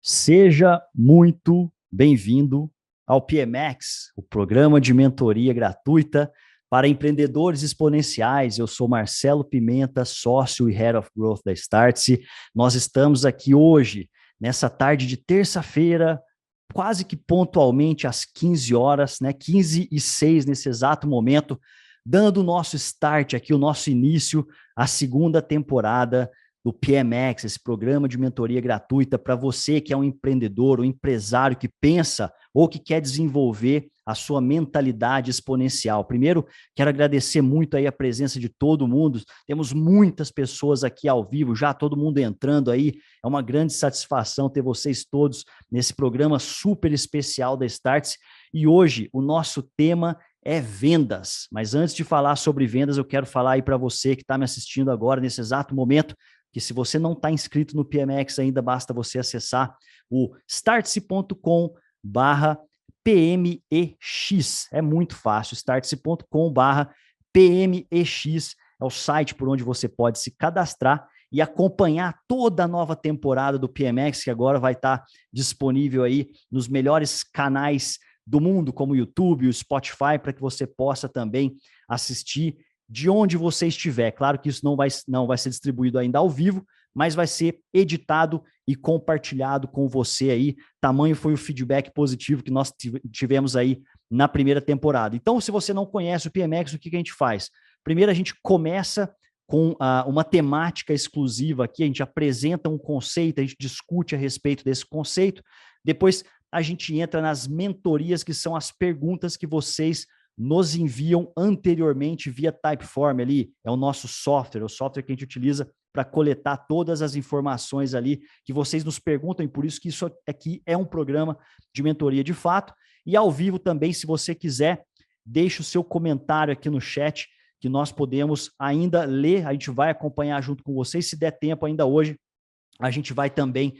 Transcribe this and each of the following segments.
Seja muito bem-vindo ao PMX, o programa de mentoria gratuita para empreendedores exponenciais. Eu sou Marcelo Pimenta, sócio e Head of Growth da Startse. Nós estamos aqui hoje, nessa tarde de terça-feira, quase que pontualmente às 15 horas, né? 15h06 nesse exato momento, dando o nosso start aqui, o nosso início à segunda temporada do PMX, esse programa de mentoria gratuita para você que é um empreendedor, um empresário que pensa ou que quer desenvolver a sua mentalidade exponencial. Primeiro, quero agradecer muito aí a presença de todo mundo. Temos muitas pessoas aqui ao vivo, já todo mundo entrando aí. É uma grande satisfação ter vocês todos nesse programa super especial da Startse. E hoje o nosso tema é vendas. Mas antes de falar sobre vendas, eu quero falar aí para você que está me assistindo agora, nesse exato momento, que se você não está inscrito no PMX ainda, basta você acessar o startse.com/PMEX. É muito fácil, startse.com/PMEX é o site por onde você pode se cadastrar e acompanhar toda a nova temporada do PMX, que agora vai estar disponível aí nos melhores canais do mundo, como o YouTube, o Spotify, para que você possa também assistir de onde você estiver. Claro que isso não vai ser distribuído ainda ao vivo, mas vai ser editado e compartilhado com você aí. Tamanho foi o feedback positivo que nós tivemos aí na primeira temporada. Então, se você não conhece o PMX, o que a gente faz? Primeiro, a gente começa com uma temática exclusiva aqui, a gente apresenta um conceito, a gente discute a respeito desse conceito, depois a gente entra nas mentorias, que são as perguntas que vocês nos enviam anteriormente via Typeform ali, é o nosso software, o software que a gente utiliza para coletar todas as informações ali que vocês nos perguntam, e por isso que isso aqui é um programa de mentoria de fato. E ao vivo também, se você quiser, deixe o seu comentário aqui no chat, que nós podemos ainda ler, a gente vai acompanhar junto com vocês, se der tempo ainda hoje, a gente vai também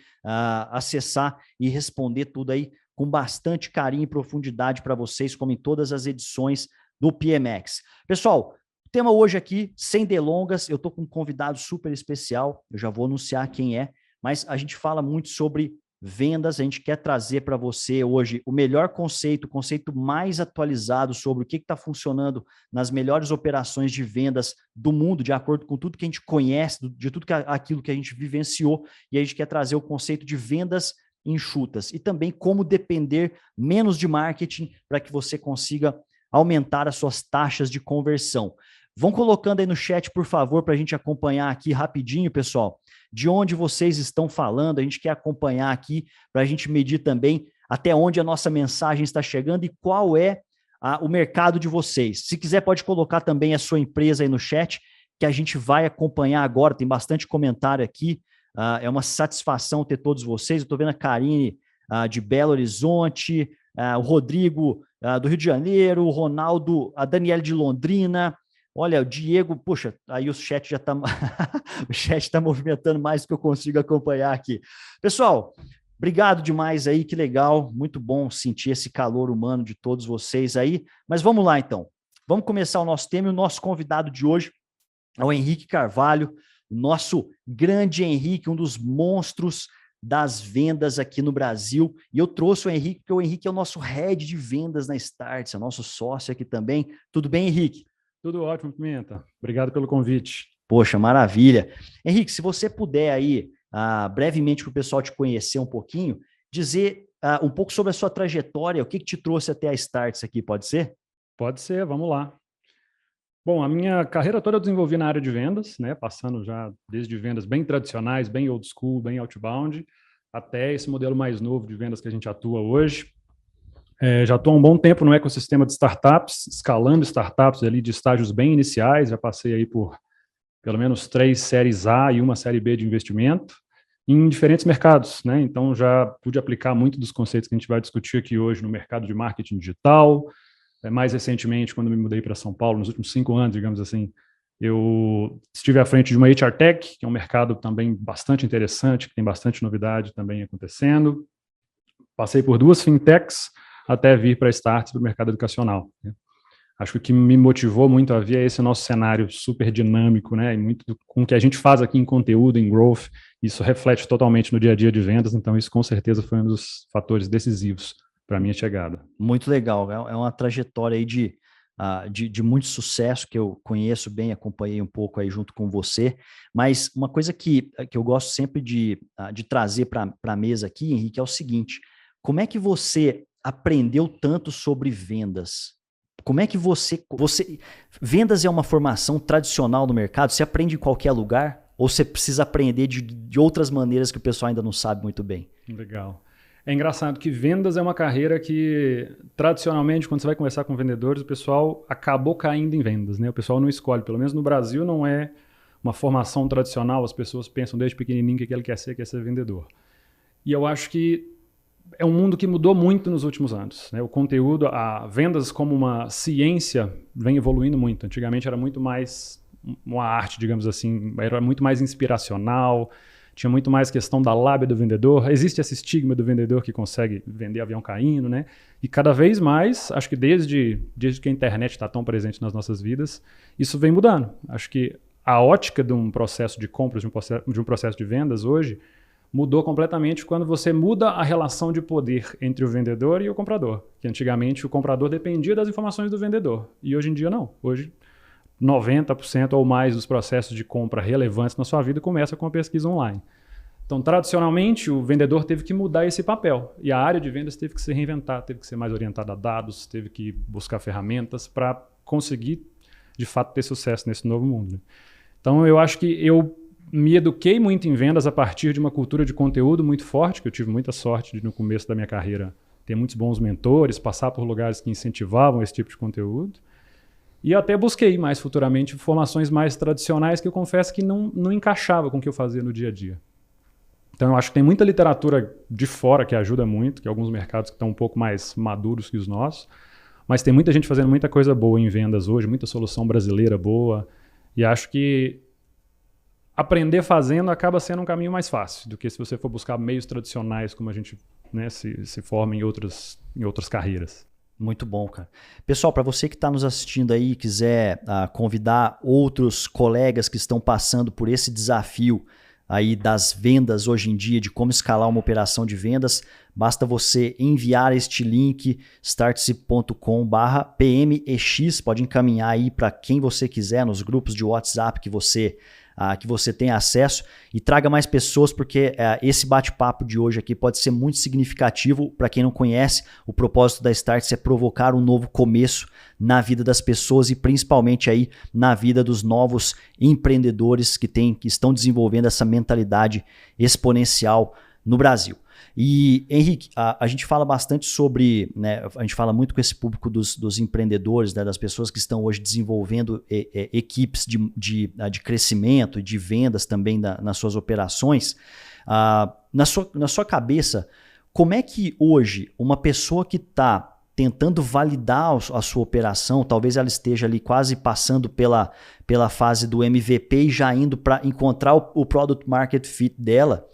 acessar e responder tudo aí com bastante carinho e profundidade para vocês, como em todas as edições do PMX. Pessoal, o tema hoje aqui, sem delongas, eu estou com um convidado super especial, eu já vou anunciar quem é, mas a gente fala muito sobre vendas, a gente quer trazer para você hoje o melhor conceito, o conceito mais atualizado sobre o que está funcionando nas melhores operações de vendas do mundo, de acordo com tudo que a gente conhece, de tudo aquilo que a gente vivenciou, e a gente quer trazer o conceito de vendas enxutas e também como depender menos de marketing para que você consiga aumentar as suas taxas de conversão. Vão colocando aí no chat, por favor, para a gente acompanhar aqui rapidinho, pessoal, de onde vocês estão falando. A gente quer acompanhar aqui para a gente medir também até onde a nossa mensagem está chegando e qual é o mercado de vocês. Se quiser, pode colocar também a sua empresa aí no chat, que a gente vai acompanhar agora. Tem bastante comentário aqui. É uma satisfação ter todos vocês. Eu estou vendo a Karine de Belo Horizonte, o Rodrigo do Rio de Janeiro, o Ronaldo, a Daniela de Londrina. Olha, o Diego, puxa, aí o chat já está o chat está movimentando mais do que eu consigo acompanhar aqui. Pessoal, obrigado demais aí, que legal, muito bom sentir esse calor humano de todos vocês aí. Mas vamos lá então, vamos começar o nosso tema. E o nosso convidado de hoje é o Henrique Carvalho, nosso grande Henrique, um dos monstros das vendas aqui no Brasil. E eu trouxe o Henrique, porque o Henrique é o nosso head de vendas na Startse, é nosso sócio aqui também. Tudo bem, Henrique? Tudo ótimo, Pimenta. Obrigado pelo convite. Poxa, maravilha. Henrique, se você puder aí, brevemente para o pessoal te conhecer um pouquinho, dizer um pouco sobre a sua trajetória, o que te trouxe até a Startse aqui, pode ser? Pode ser, vamos lá. Bom, a minha carreira toda eu desenvolvi na área de vendas, né, passando já desde vendas bem tradicionais, bem old school, bem outbound, até esse modelo mais novo de vendas que a gente atua hoje. Já estou há um bom tempo no ecossistema de startups, escalando startups ali de estágios bem iniciais, já passei aí por pelo menos 3 séries A e uma série B de investimento, em diferentes mercados, né? Então já pude aplicar muito dos conceitos que a gente vai discutir aqui hoje no mercado de marketing digital. Mais recentemente, quando me mudei para São Paulo, nos últimos 5 anos, digamos assim, eu estive à frente de uma HR Tech, que é um mercado também bastante interessante, que tem bastante novidade também acontecendo. Passei por 2 fintechs, até vir para a Startse, para o mercado educacional. Acho que o que me motivou muito a vir é esse nosso cenário super dinâmico, né? E muito com o que a gente faz aqui em conteúdo, em growth, isso reflete totalmente no dia a dia de vendas, então isso com certeza foi um dos fatores decisivos para a minha chegada. Muito legal, é uma trajetória aí de muito sucesso que eu conheço bem, acompanhei um pouco aí junto com você, mas uma coisa que eu gosto sempre de trazer para a mesa aqui, Henrique, é o seguinte: como é que você aprendeu tanto sobre vendas? Como é que vendas é uma formação tradicional no mercado? Você aprende em qualquer lugar? Ou você precisa aprender de outras maneiras que o pessoal ainda não sabe muito bem? Legal. É engraçado que vendas é uma carreira que, tradicionalmente, quando você vai conversar com vendedores, o pessoal acabou caindo em vendas, né? O pessoal não escolhe, pelo menos no Brasil não é uma formação tradicional, as pessoas pensam desde pequenininho que ele quer ser vendedor. E eu acho que é um mundo que mudou muito nos últimos anos, né? O conteúdo, a vendas como uma ciência vem evoluindo muito. Antigamente era muito mais uma arte, digamos assim, era muito mais inspiracional, tinha muito mais questão da lábia do vendedor. Existe esse estigma do vendedor que consegue vender avião caindo, né? E cada vez mais, acho que desde que a internet está tão presente nas nossas vidas, isso vem mudando. Acho que a ótica de um processo de compras, de um processo de vendas hoje, mudou completamente quando você muda a relação de poder entre o vendedor e o comprador. Que antigamente o comprador dependia das informações do vendedor. E hoje em dia não. Hoje 90% ou mais dos processos de compra relevantes na sua vida começa com a pesquisa online. Então, tradicionalmente, o vendedor teve que mudar esse papel. E a área de vendas teve que se reinventar, teve que ser mais orientada a dados, teve que buscar ferramentas para conseguir, de fato, ter sucesso nesse novo mundo. Então, eu acho que eu me eduquei muito em vendas a partir de uma cultura de conteúdo muito forte, que eu tive muita sorte de, no começo da minha carreira, ter muitos bons mentores, passar por lugares que incentivavam esse tipo de conteúdo. E eu até busquei mais futuramente formações mais tradicionais que eu confesso que não encaixava com o que eu fazia no dia a dia. Então eu acho que tem muita literatura de fora que ajuda muito, que alguns mercados que estão um pouco mais maduros que os nossos, mas tem muita gente fazendo muita coisa boa em vendas hoje, muita solução brasileira boa, e acho que aprender fazendo acaba sendo um caminho mais fácil do que se você for buscar meios tradicionais como a gente, né, se forma em outras carreiras. Muito bom, cara. Pessoal, para você que está nos assistindo aí e quiser convidar outros colegas que estão passando por esse desafio aí das vendas hoje em dia, de como escalar uma operação de vendas, basta você enviar este link startse.com/PMEX, pode encaminhar aí para quem você quiser nos grupos de WhatsApp que você tem acesso, e traga mais pessoas, porque esse bate-papo de hoje aqui pode ser muito significativo. Para quem não conhece, o propósito da Startse é provocar um novo começo na vida das pessoas e principalmente aí na vida dos novos empreendedores que estão desenvolvendo essa mentalidade exponencial no Brasil. E, Henrique, a gente fala bastante sobre, né, a gente fala muito com esse público dos empreendedores, né, das pessoas que estão hoje desenvolvendo equipes de crescimento e de vendas também nas suas operações. Na sua cabeça, como é que hoje uma pessoa que está tentando validar a sua operação, talvez ela esteja ali quase passando pela fase do MVP e já indo para encontrar o Product Market Fit dela,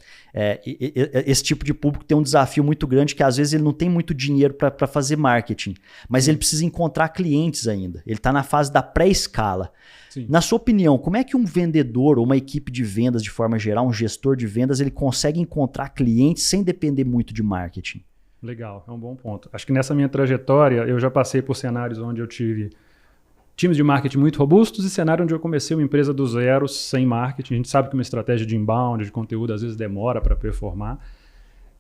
esse tipo de público tem um desafio muito grande, que às vezes ele não tem muito dinheiro para fazer marketing, mas ele precisa encontrar clientes ainda. Ele está na fase da pré-escala. Sim. Na sua opinião, como é que um vendedor ou uma equipe de vendas de forma geral, um gestor de vendas, ele consegue encontrar clientes sem depender muito de marketing? Legal, é um bom ponto. Acho que nessa minha trajetória eu já passei por cenários onde eu tive times de marketing muito robustos e cenário onde eu comecei uma empresa do zero, sem marketing. A gente sabe que uma estratégia de inbound, de conteúdo, às vezes demora para performar.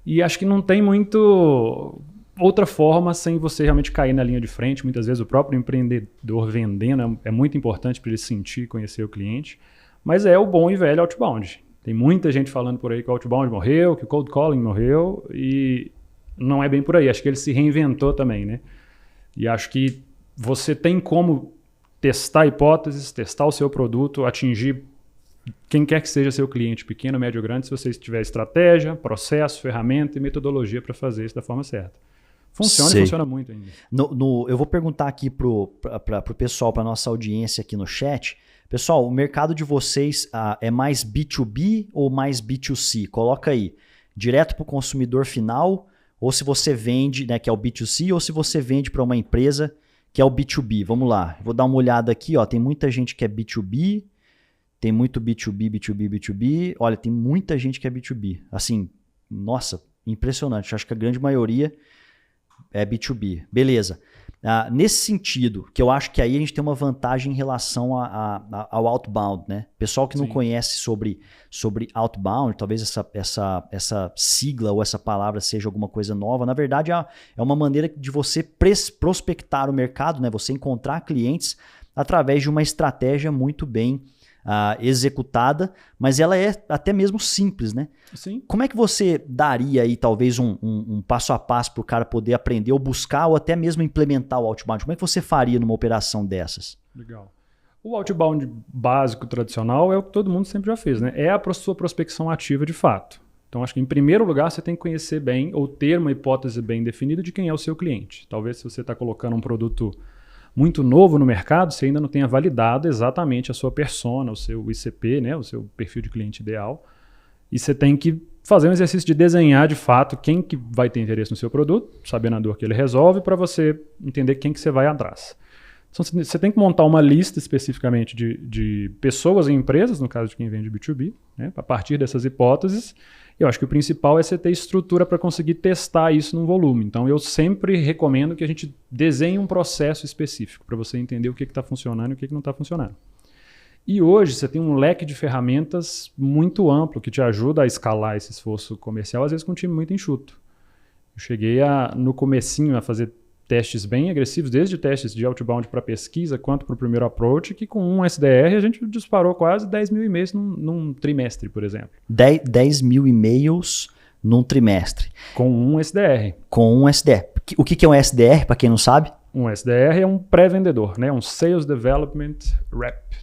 E acho que não tem muito outra forma sem você realmente cair na linha de frente. Muitas vezes o próprio empreendedor vendendo é muito importante para ele sentir e conhecer o cliente. Mas é o bom e velho outbound. Tem muita gente falando por aí que o outbound morreu, que o cold calling morreu, e não é bem por aí. Acho que ele se reinventou também, né? E acho que você tem como testar hipóteses, testar o seu produto, atingir quem quer que seja seu cliente, pequeno, médio ou grande, se você tiver estratégia, processo, ferramenta e metodologia para fazer isso da forma certa. Funciona. Sei. E funciona muito ainda. Eu vou perguntar aqui para o pessoal, para a nossa audiência aqui no chat. Pessoal, o mercado de vocês é mais B2B ou mais B2C? Coloca aí, direto para o consumidor final, ou se você vende, né, que é o B2C, ou se você vende para uma empresa que é o B2B. Vamos lá, vou dar uma olhada aqui, ó, tem muita gente que é B2B, tem muito B2B, B2B, B2B. Olha, tem muita gente que é B2B. Assim, nossa, impressionante. Acho que a grande maioria é B2B. Beleza. Nesse sentido, que eu acho que aí a gente tem uma vantagem em relação ao outbound, né? Pessoal que não conhece sobre outbound, talvez essa sigla ou essa palavra seja alguma coisa nova. Na verdade, é uma maneira de você prospectar o mercado, né? Você encontrar clientes através de uma estratégia muito bem executada, mas ela é até mesmo simples, né? Sim. Como é que você daria aí talvez um passo a passo para o cara poder aprender ou buscar ou até mesmo implementar o outbound? Como é que você faria numa operação dessas? Legal. O outbound básico, tradicional, é o que todo mundo sempre já fez, né? É a sua prospecção ativa de fato. Então, acho que em primeiro lugar você tem que conhecer bem ou ter uma hipótese bem definida de quem é o seu cliente. Talvez se você está colocando um produto muito novo no mercado, você ainda não tenha validado exatamente a sua persona, o seu ICP, né, o seu perfil de cliente ideal. E você tem que fazer um exercício de desenhar de fato quem que vai ter interesse no seu produto, sabendo a dor que ele resolve, para você entender quem que você vai atrás. Então, você tem que montar uma lista especificamente de pessoas e empresas, no caso de quem vende B2B, né, a partir dessas hipóteses. Eu acho que o principal é você ter estrutura para conseguir testar isso num volume. Então, eu sempre recomendo que a gente desenhe um processo específico para você entender o que está funcionando e o que não está funcionando. E hoje você tem um leque de ferramentas muito amplo que te ajuda a escalar esse esforço comercial, às vezes com um time muito enxuto. Eu cheguei no comecinho a fazer testes bem agressivos, desde testes de outbound para pesquisa, quanto para o primeiro approach, que com um SDR a gente disparou quase 10 mil e-mails num trimestre, por exemplo. 10 mil e-mails num trimestre. Com um SDR. Com um SDR. O que é um SDR, para quem não sabe? Um SDR é um pré-vendedor, né? Um Sales Development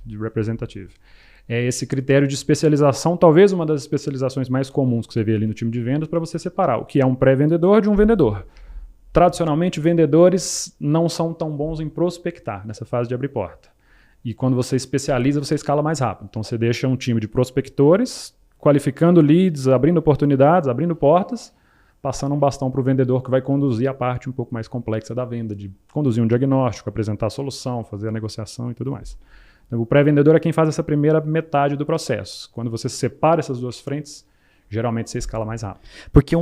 Representative. É esse critério de especialização, talvez uma das especializações mais comuns que você vê ali no time de vendas, para você separar o que é um pré-vendedor de um vendedor. Tradicionalmente, vendedores não são tão bons em prospectar nessa fase de abrir porta. E quando você especializa, você escala mais rápido. Então, você deixa um time de prospectores, qualificando leads, abrindo oportunidades, abrindo portas, passando um bastão para o vendedor que vai conduzir a parte um pouco mais complexa da venda, de conduzir um diagnóstico, apresentar a solução, fazer a negociação e tudo mais. Então, o pré-vendedor é quem faz essa primeira metade do processo. Quando você separa essas duas frentes, geralmente você escala mais rápido. Porque,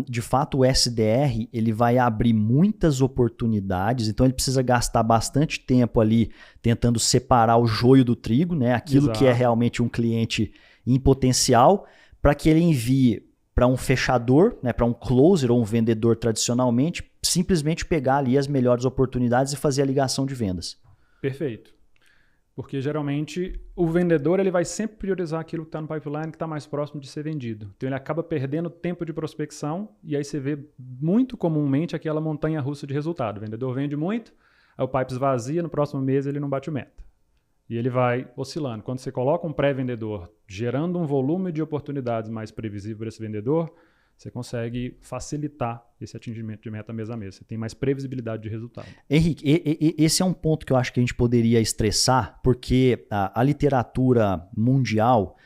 de fato, o SDR ele vai abrir muitas oportunidades, então ele precisa gastar bastante tempo ali tentando separar o joio do trigo, né? Aquilo Exato. Que é realmente um cliente em potencial, para que ele envie para um fechador, né? Para um closer ou um vendedor tradicionalmente, simplesmente pegar ali as melhores oportunidades e fazer a ligação de vendas. Perfeito. Porque geralmente o vendedor ele vai sempre priorizar aquilo que está no pipeline, que está mais próximo de ser vendido. Então ele acaba perdendo tempo de prospecção e aí você vê muito comumente aquela montanha-russa de resultado. O vendedor vende muito, aí o pipe esvazia, no próximo mês ele não bate o meta. E ele vai oscilando. Quando você coloca um pré-vendedor gerando um volume de oportunidades mais previsível para esse vendedor, você consegue facilitar esse atingimento de meta mês a mês. Você tem mais previsibilidade de resultado. Henrique, esse é um ponto que eu acho que a gente poderia estressar, porque a literatura mundial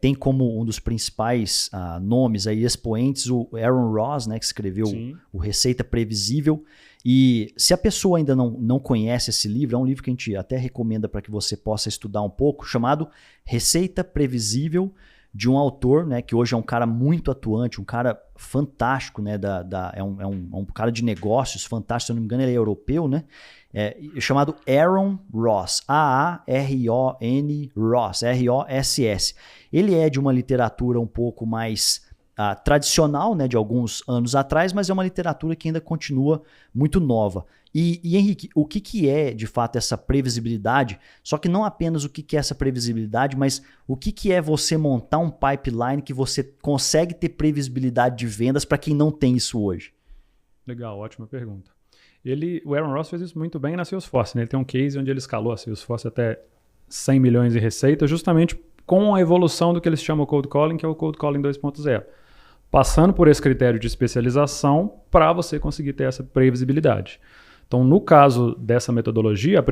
tem como um dos principais nomes, aí, expoentes, o Aaron Ross, né, que escreveu o Receita Previsível. E se a pessoa ainda não conhece esse livro, é um livro que a gente até recomenda para que você possa estudar um pouco, chamado Receita Previsível, de um autor, né, que hoje é um cara muito atuante, um cara fantástico, né, é um cara de negócios fantástico, se eu não me engano ele é europeu, né, chamado Aaron Ross, A-A-R-O-N Ross, R-O-S-S. Ele é de uma literatura um pouco mais tradicional, né, de alguns anos atrás, mas é uma literatura que ainda continua muito nova. E Henrique, o que é de fato essa previsibilidade? Só que não apenas o que é essa previsibilidade, mas o que é você montar um pipeline que você consegue ter previsibilidade de vendas para quem não tem isso hoje? Legal, ótima pergunta. O Aaron Ross fez isso muito bem na Salesforce, né? Ele tem um case onde ele escalou a Salesforce até 100 milhões de receita, justamente com a evolução do que eles chamam Cold Calling, que é o Cold Calling 2.0. Passando por esse critério de especialização para você conseguir ter essa previsibilidade. Então, no caso dessa metodologia, a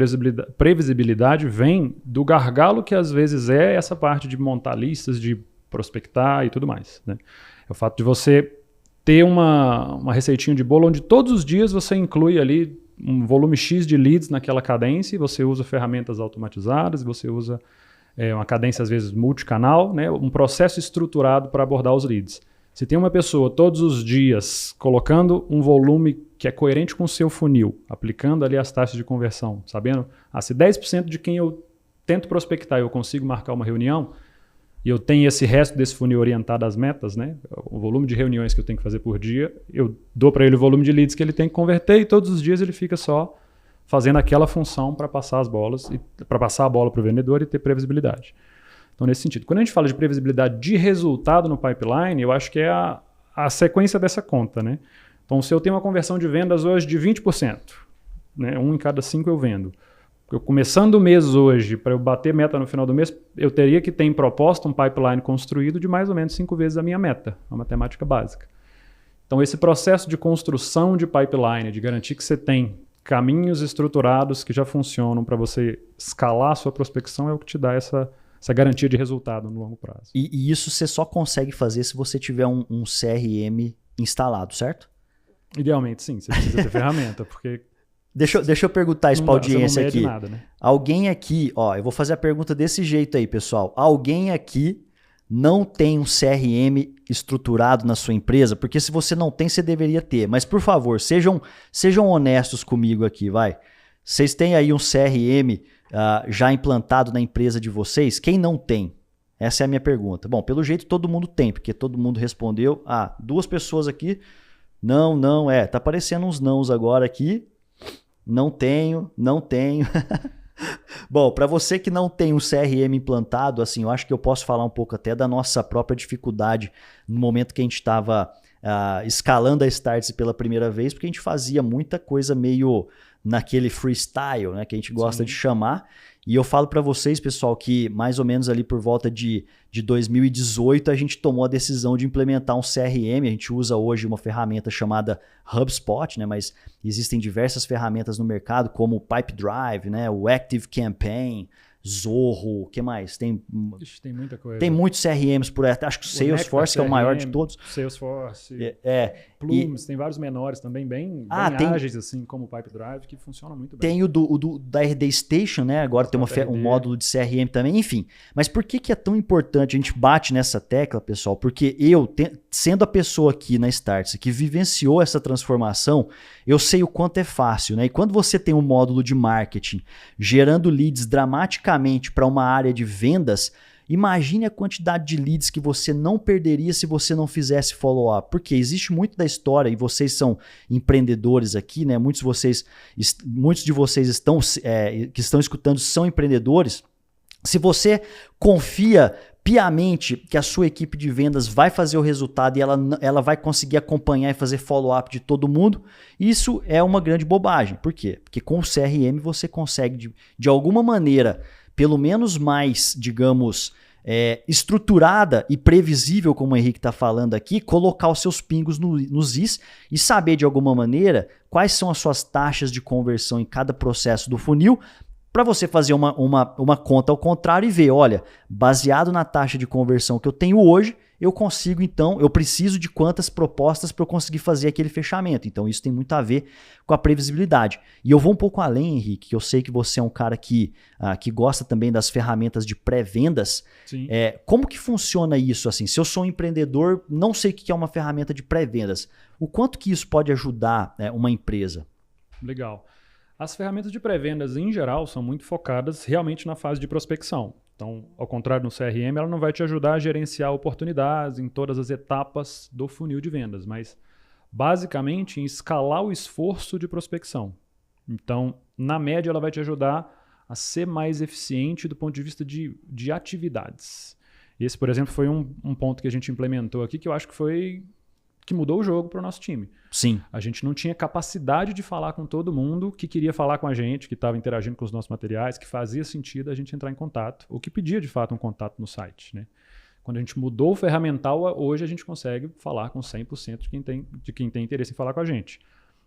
previsibilidade vem do gargalo que às vezes é essa parte de montar listas, de prospectar e tudo mais, né? É o fato de você ter uma receitinha de bolo onde todos os dias você inclui ali um volume X de leads naquela cadência, e você usa ferramentas automatizadas, você usa uma cadência às vezes multicanal, né? Um processo estruturado para abordar os leads. Se tem uma pessoa todos os dias colocando um volume que é coerente com o seu funil, aplicando ali as taxas de conversão, sabendo, se 10% de quem eu tento prospectar eu consigo marcar uma reunião, e eu tenho esse resto desse funil orientado às metas, né? O volume de reuniões que eu tenho que fazer por dia, eu dou para ele o volume de leads que ele tem que converter, e todos os dias ele fica só fazendo aquela função para passar as bolas, para passar a bola para o vendedor e ter previsibilidade. Então, nesse sentido, quando a gente fala de previsibilidade de resultado no pipeline, eu acho que é a sequência dessa conta, né? Então, se eu tenho uma conversão de vendas hoje de 20%, né? 1 em cada 5 eu vendo. Eu começando o mês hoje, para eu bater meta no final do mês, eu teria que ter em proposta um pipeline construído de mais ou menos 5 vezes a minha meta, a matemática básica. Então, esse processo de construção de pipeline, de garantir que você tem caminhos estruturados que já funcionam para você escalar a sua prospecção, é o que te dá essa garantia de resultado no longo prazo. E isso você só consegue fazer se você tiver um CRM instalado, certo? Idealmente, sim. Você precisa ter ferramenta, porque... Deixa eu perguntar isso para a audiência aqui. Nada, né? Alguém aqui, eu vou fazer a pergunta desse jeito aí, pessoal. Alguém aqui não tem um CRM estruturado na sua empresa? Porque se você não tem, você deveria ter. Mas, por favor, sejam honestos comigo aqui, vai. Vocês têm aí um CRM já implantado na empresa de vocês? Quem não tem? Essa é a minha pergunta. Bom, pelo jeito todo mundo tem, porque todo mundo respondeu. 2 pessoas aqui. Não, tá aparecendo uns nãos agora aqui. Não tenho. Bom, para você que não tem um CRM implantado, assim, eu acho que eu posso falar um pouco até da nossa própria dificuldade no momento que a gente estava escalando a Startse pela primeira vez, porque a gente fazia muita coisa meio naquele freestyle, né, que a gente gosta de chamar. E eu falo para vocês, pessoal, que mais ou menos ali por volta de 2018 a gente tomou a decisão de implementar um CRM. A gente usa hoje uma ferramenta chamada HubSpot, né? Mas existem diversas ferramentas no mercado, como o Pipedrive, né? O Active Campaign, Zorro, o que mais? Tem muita coisa. Tem muitos CRMs por aí. Acho que o Salesforce, que é o maior de todos. Salesforce, Plumes, tem vários menores também, bem ágeis, assim, como o Pipedrive, que funcionam muito bem. Tem o da RD Station, né? Agora tem um módulo de CRM também, enfim. Mas por que é tão importante? A gente bate nessa tecla, pessoal, porque sendo a pessoa aqui na Startse que vivenciou essa transformação, eu sei o quanto é fácil, né? E quando você tem um módulo de marketing gerando leads dramaticamente para uma área de vendas, imagine a quantidade de leads que você não perderia se você não fizesse follow-up. Porque existe muito da história, e vocês são empreendedores aqui, né? Muitos de vocês que estão escutando são empreendedores. Se você confia piamente que a sua equipe de vendas vai fazer o resultado e ela vai conseguir acompanhar e fazer follow-up de todo mundo, isso é uma grande bobagem. Por quê? Porque com o CRM você consegue, de alguma maneira, pelo menos mais, digamos, estruturada e previsível, como o Henrique está falando aqui, colocar os seus pingos nos is e saber, de alguma maneira, quais são as suas taxas de conversão em cada processo do funil, para você fazer uma conta ao contrário e ver, olha, baseado na taxa de conversão que eu tenho hoje, eu consigo, então, eu preciso de quantas propostas para eu conseguir fazer aquele fechamento. Então, isso tem muito a ver com a previsibilidade. E eu vou um pouco além, Henrique, que eu sei que você é um cara que gosta também das ferramentas de pré-vendas. Sim. Como que funciona isso? Assim, se eu sou um empreendedor, não sei o que é uma ferramenta de pré-vendas. O quanto que isso pode ajudar uma empresa? Legal. As ferramentas de pré-vendas, em geral, são muito focadas realmente na fase de prospecção. Então, ao contrário no CRM, ela não vai te ajudar a gerenciar oportunidades em todas as etapas do funil de vendas, mas basicamente em escalar o esforço de prospecção. Então, na média, ela vai te ajudar a ser mais eficiente do ponto de vista de atividades. Esse, por exemplo, foi um ponto que a gente implementou aqui que eu acho que mudou o jogo para o nosso time. Sim. A gente não tinha capacidade de falar com todo mundo que queria falar com a gente, que estava interagindo com os nossos materiais, que fazia sentido a gente entrar em contato, ou que pedia de fato um contato no site, né? Quando a gente mudou o ferramental, hoje a gente consegue falar com 100% de quem tem interesse em falar com a gente.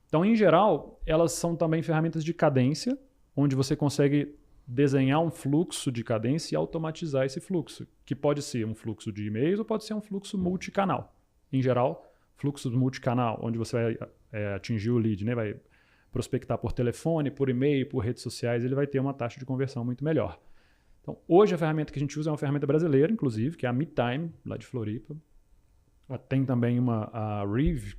Então, em geral, elas são também ferramentas de cadência, onde você consegue desenhar um fluxo de cadência e automatizar esse fluxo, que pode ser um fluxo de e-mails ou pode ser um fluxo multicanal. Em geral, fluxos multicanal, onde você vai atingir o lead, né? Vai prospectar por telefone, por e-mail, por redes sociais, ele vai ter uma taxa de conversão muito melhor. Então, hoje a ferramenta que a gente usa é uma ferramenta brasileira, inclusive, que é a MeTime, lá de Floripa. Tem também a Reeve,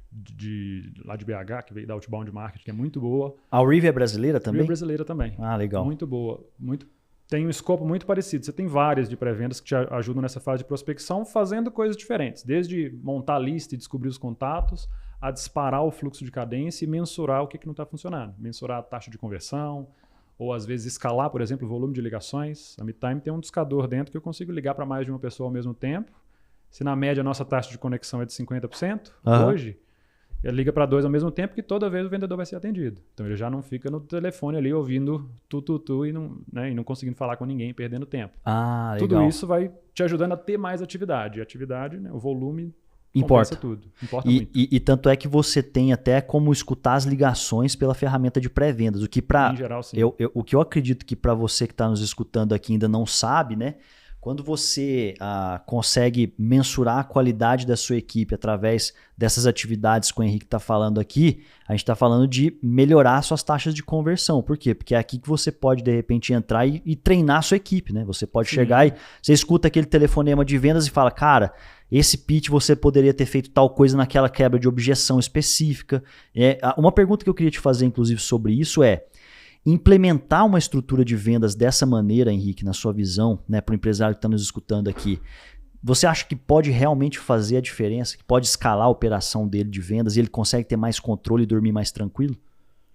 lá de BH, que veio da Outbound Marketing, que é muito boa. A Reeve é brasileira também? Reeve é brasileira também. Ah, legal. Muito boa. Tem um escopo muito parecido. Você tem várias de pré-vendas que te ajudam nessa fase de prospecção, fazendo coisas diferentes. Desde montar a lista e descobrir os contatos, a disparar o fluxo de cadência e mensurar o que não está funcionando. Mensurar a taxa de conversão, ou às vezes escalar, por exemplo, o volume de ligações. A MeTime tem um discador dentro que eu consigo ligar para mais de uma pessoa ao mesmo tempo. Se na média a nossa taxa de conexão é de 50%, hoje, ele liga para 2 ao mesmo tempo que toda vez o vendedor vai ser atendido. Então ele já não fica no telefone ali ouvindo tu e não conseguindo falar com ninguém, perdendo tempo. Ah, legal. Tudo isso vai te ajudando a ter mais atividade. E atividade, o volume importa tudo. Importa muito. E tanto é que você tem até como escutar as ligações pela ferramenta de pré-vendas. O que em geral, sim. O que eu acredito que para você que está nos escutando aqui ainda não sabe, né? Quando você consegue mensurar a qualidade da sua equipe através dessas atividades que o Henrique está falando aqui, a gente está falando de melhorar suas taxas de conversão. Por quê? Porque é aqui que você pode, de repente, entrar e treinar a sua equipe, né? Você pode chegar e você escuta aquele telefonema de vendas e fala, cara, esse pitch você poderia ter feito tal coisa naquela quebra de objeção específica. Uma pergunta que eu queria te fazer, inclusive, sobre isso é, implementar uma estrutura de vendas dessa maneira, Henrique, na sua visão, né, para o empresário que está nos escutando aqui, você acha que pode realmente fazer a diferença, que pode escalar a operação dele de vendas e ele consegue ter mais controle e dormir mais tranquilo?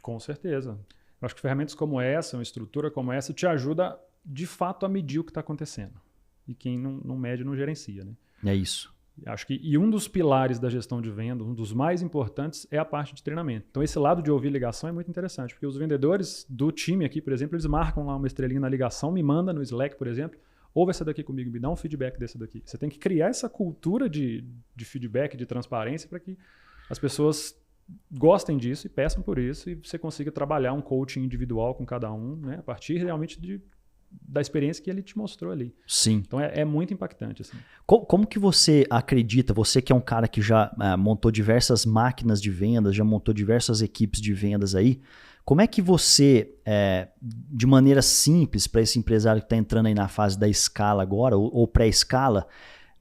Com certeza. Eu acho que ferramentas como essa, uma estrutura como essa, te ajuda de fato a medir o que está acontecendo. E quem não mede não gerencia, né? É isso. Acho que um dos pilares da gestão de venda, um dos mais importantes, é a parte de treinamento. Então, esse lado de ouvir ligação é muito interessante, porque os vendedores do time aqui, por exemplo, eles marcam lá uma estrelinha na ligação, me manda no Slack, por exemplo, ouve essa daqui comigo, me dá um feedback dessa daqui. Você tem que criar essa cultura de feedback, de transparência, para que as pessoas gostem disso e peçam por isso, e você consiga trabalhar um coaching individual com cada um, né, a partir realmente da experiência que ele te mostrou ali. Sim. Então é muito impactante. Assim. Como que você acredita, você que é um cara que já montou diversas máquinas de vendas, já montou diversas equipes de vendas aí, como é que você, de maneira simples, para esse empresário que está entrando aí na fase da escala agora, ou pré-escala,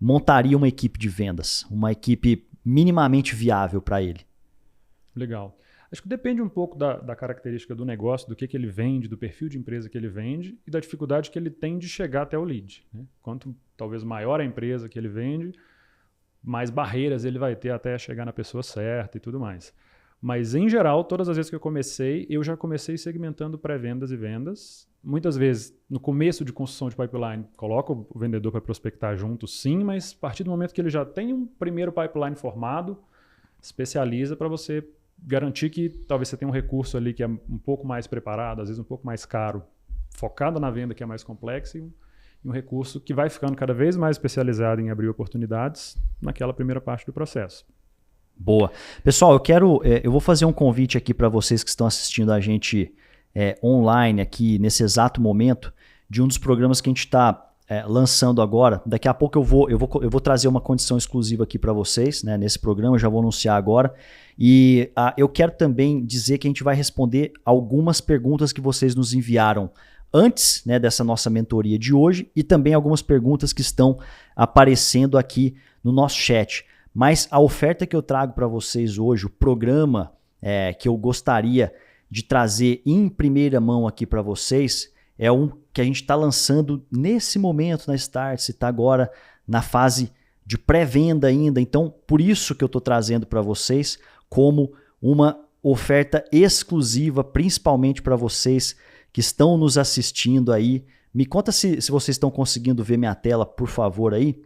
montaria uma equipe de vendas, uma equipe minimamente viável para ele? Legal. Acho que depende um pouco da característica do negócio, do que ele vende, do perfil de empresa que ele vende e da dificuldade que ele tem de chegar até o lead. Né? Quanto talvez maior a empresa que ele vende, mais barreiras ele vai ter até chegar na pessoa certa e tudo mais. Mas, em geral, todas as vezes que eu já comecei segmentando pré-vendas e vendas. Muitas vezes, no começo de construção de pipeline, coloco o vendedor para prospectar junto, sim, mas a partir do momento que ele já tem um primeiro pipeline formado, especializa para você garantir que talvez você tenha um recurso ali que é um pouco mais preparado, às vezes um pouco mais caro, focado na venda que é mais complexa e um recurso que vai ficando cada vez mais especializado em abrir oportunidades naquela primeira parte do processo. Boa. Pessoal, eu vou fazer um convite aqui para vocês que estão assistindo a gente online aqui nesse exato momento de um dos programas que a gente está lançando agora. Daqui a pouco eu vou trazer uma condição exclusiva aqui para vocês, né, nesse programa, eu já vou anunciar agora. E eu quero também dizer que a gente vai responder algumas perguntas que vocês nos enviaram antes, né, dessa nossa mentoria de hoje e também algumas perguntas que estão aparecendo aqui no nosso chat. Mas a oferta que eu trago para vocês hoje, o programa que eu gostaria de trazer em primeira mão aqui para vocês, é um que a gente está lançando nesse momento na Startse, está agora na fase de pré-venda ainda. Então, por isso que eu estou trazendo para vocês como uma oferta exclusiva, principalmente para vocês que estão nos assistindo aí. Me conta se vocês estão conseguindo ver minha tela, por favor, aí.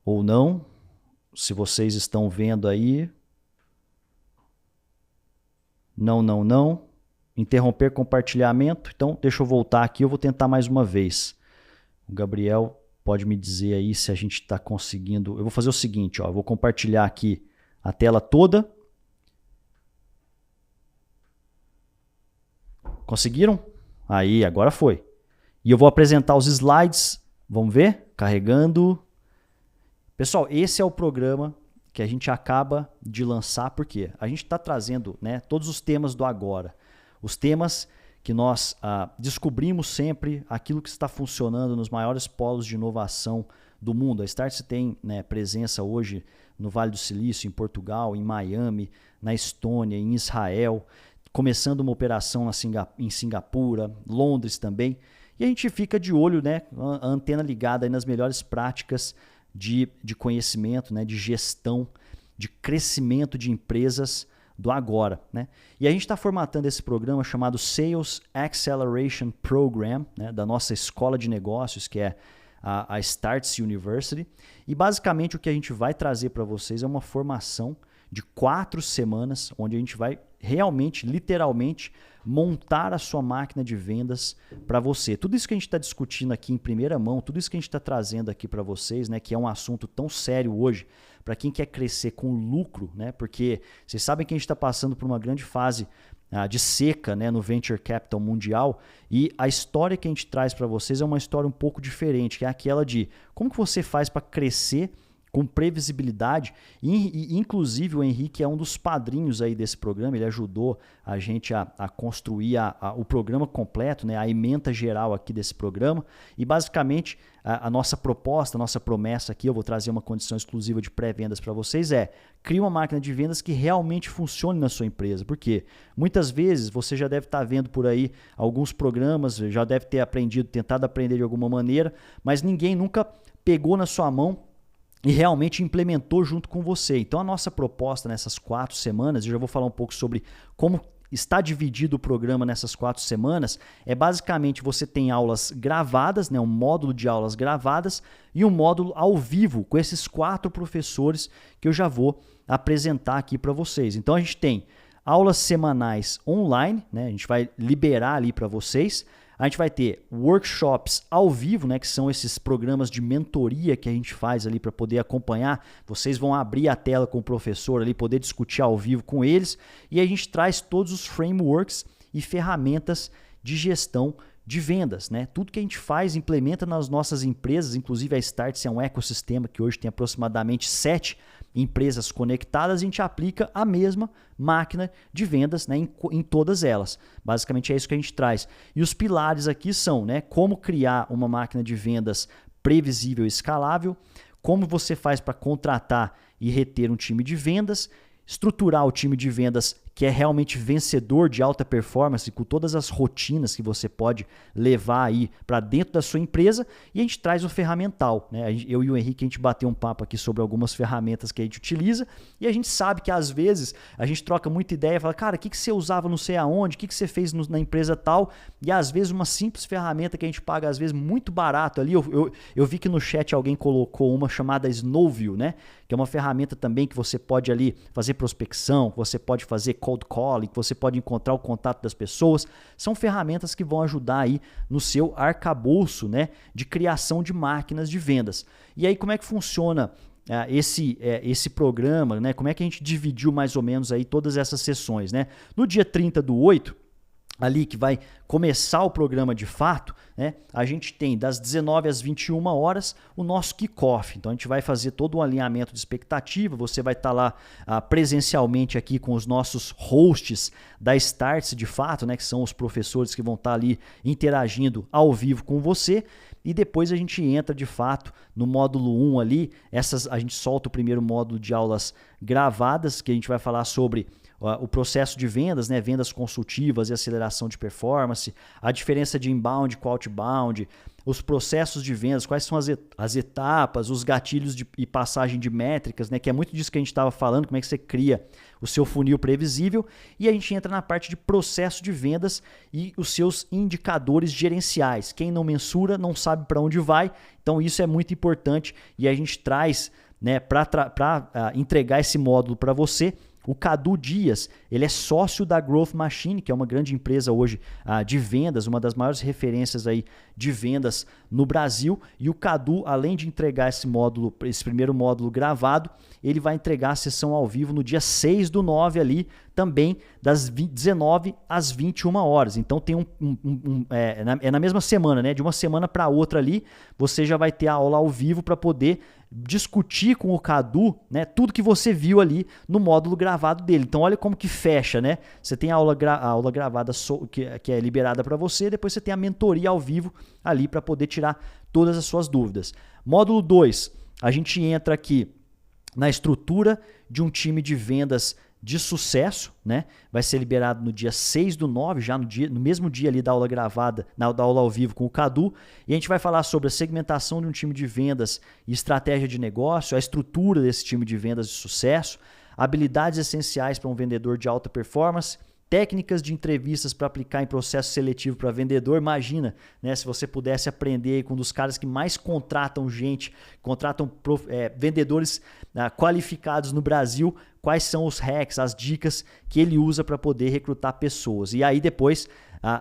Ou não. Se vocês estão vendo aí. Não. Interromper compartilhamento. Então, deixa eu voltar aqui. Eu vou tentar mais uma vez. O Gabriel pode me dizer aí se a gente está conseguindo. Eu vou fazer o seguinte, ó. Eu vou compartilhar aqui a tela toda. Conseguiram? Aí, agora foi. E eu vou apresentar os slides. Vamos ver? Carregando. Pessoal, esse é o programa que a gente acaba de lançar, porque a gente está trazendo, né, todos os temas do agora, os temas que nós descobrimos sempre, aquilo que está funcionando nos maiores polos de inovação do mundo. A Startse tem, né, presença hoje no Vale do Silício, em Portugal, em Miami, na Estônia, em Israel, começando uma operação em Singapura, Londres também. E a gente fica de olho, né, a antena ligada aí nas melhores práticas de conhecimento, né, de gestão, de crescimento de empresas do agora, né? E a gente está formatando esse programa chamado Sales Acceleration Program, né, da nossa escola de negócios, que é a Startse University. E basicamente o que a gente vai trazer para vocês é uma formação de 4 semanas, onde a gente vai realmente, literalmente, montar a sua máquina de vendas para você. Tudo isso que a gente está discutindo aqui em primeira mão, tudo isso que a gente está trazendo aqui para vocês, né, que é um assunto tão sério hoje, para quem quer crescer com lucro, né, porque vocês sabem que a gente está passando por uma grande fase de seca, né, no Venture Capital mundial, e a história que a gente traz para vocês é uma história um pouco diferente, que é aquela de como que você faz para crescer com previsibilidade, e inclusive o Henrique é um dos padrinhos aí desse programa, ele ajudou a gente a construir o programa completo, né, a ementa geral aqui desse programa, e basicamente a nossa proposta, a nossa promessa aqui, eu vou trazer uma condição exclusiva de pré-vendas para vocês, crie uma máquina de vendas que realmente funcione na sua empresa, porque muitas vezes você já deve estar vendo por aí alguns programas, já deve ter aprendido, tentado aprender de alguma maneira, mas ninguém nunca pegou na sua mão e realmente implementou junto com você. Então a nossa proposta nessas 4 semanas, eu já vou falar um pouco sobre como está dividido o programa nessas 4 semanas, é basicamente você tem aulas gravadas, né, um módulo de aulas gravadas e um módulo ao vivo com esses 4 professores que eu já vou apresentar aqui para vocês. Então a gente tem aulas semanais online, né, a gente vai liberar ali para vocês. A gente vai ter workshops ao vivo, né, que são esses programas de mentoria que a gente faz ali para poder acompanhar. Vocês vão abrir a tela com o professor ali, poder discutir ao vivo com eles. E a gente traz todos os frameworks e ferramentas de gestão de vendas, né? Tudo que a gente faz, implementa nas nossas empresas, inclusive a Startse é um ecossistema que hoje tem aproximadamente 7 empresas conectadas, a gente aplica a mesma máquina de vendas, né, em todas elas. Basicamente é isso que a gente traz. E os pilares aqui são, né, como criar uma máquina de vendas previsível e escalável, como você faz para contratar e reter um time de vendas, estruturar o time de vendas que é realmente vencedor de alta performance, com todas as rotinas que você pode levar aí para dentro da sua empresa, e a gente traz o ferramental, né? Eu e o Henrique, a gente bateu um papo aqui sobre algumas ferramentas que a gente utiliza, e a gente sabe que às vezes a gente troca muita ideia, fala, cara, o que você usava não sei aonde, o que você fez na empresa tal, e às vezes uma simples ferramenta que a gente paga às vezes muito barato ali, eu vi que no chat alguém colocou uma chamada Snowview, né? Que é uma ferramenta também que você pode ali fazer prospecção, você pode fazer cold calling, que você pode encontrar o contato das pessoas. São ferramentas que vão ajudar aí no seu arcabouço, né, de criação de máquinas de vendas. E aí como é que funciona esse programa, né? Como é que a gente dividiu mais ou menos aí todas essas sessões, né? No dia 30/8, ali que vai começar o programa de fato, né, a gente tem das 19 às 21 horas o nosso kickoff. Então a gente vai fazer todo um alinhamento de expectativa, você vai estar lá presencialmente aqui com os nossos hosts da Startse de fato, né, que são os professores que vão estar ali interagindo ao vivo com você, e depois a gente entra de fato no módulo 1 ali, a gente solta o primeiro módulo de aulas gravadas, que a gente vai falar sobre o processo de vendas, né, vendas consultivas e aceleração de performance, a diferença de inbound com outbound, os processos de vendas, quais são as etapas, os gatilhos e passagem de métricas, né, que é muito disso que a gente estava falando, como é que você cria o seu funil previsível, e a gente entra na parte de processo de vendas e os seus indicadores gerenciais. Quem não mensura não sabe para onde vai, então isso é muito importante e a gente traz, né, para entregar esse módulo para você. O Cadu Dias, ele é sócio da Growth Machine, que é uma grande empresa hoje de vendas, uma das maiores referências aí de vendas no Brasil. E o Cadu, além de entregar esse primeiro módulo gravado, ele vai entregar a sessão ao vivo no dia 6/9 ali, também das 19 às 21 horas. Então tem na mesma semana, né? De uma semana para outra ali, você já vai ter a aula ao vivo para poder discutir com o Cadu, né, tudo que você viu ali no módulo gravado dele. Então olha como que fecha, né? Você tem a aula gravada que é liberada para você, depois você tem a mentoria ao vivo ali para poder tirar todas as suas dúvidas. Módulo 2, a gente entra aqui na estrutura de um time de vendas de sucesso, né? Vai ser liberado no dia 6/9, já no mesmo dia ali da aula gravada, da aula ao vivo com o Cadu. E a gente vai falar sobre a segmentação de um time de vendas e estratégia de negócio, a estrutura desse time de vendas de sucesso, habilidades essenciais para um vendedor de alta performance, técnicas de entrevistas para aplicar em processo seletivo para vendedor. Imagina, né, se você pudesse aprender com um dos caras que mais contratam vendedores qualificados no Brasil, quais são os hacks, as dicas que ele usa para poder recrutar pessoas. E aí depois,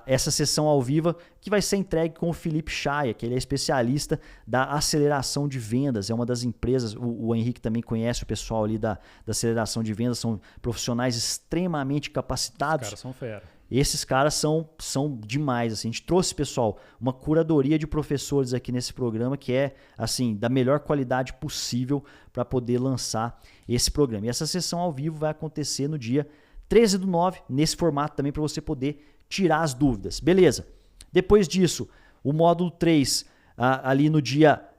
essa sessão ao vivo que vai ser entregue com o Felipe Chaia, que ele é especialista da aceleração de vendas, é uma das empresas, o Henrique também conhece o pessoal ali da aceleração de vendas, são profissionais extremamente capacitados. Os caras são fera. Esses caras são demais. Assim. A gente trouxe, pessoal, uma curadoria de professores aqui nesse programa que é assim da melhor qualidade possível para poder lançar esse programa. E essa sessão ao vivo vai acontecer no dia 13/9, nesse formato também para você poder tirar as dúvidas. Beleza. Depois disso, o módulo 3, ali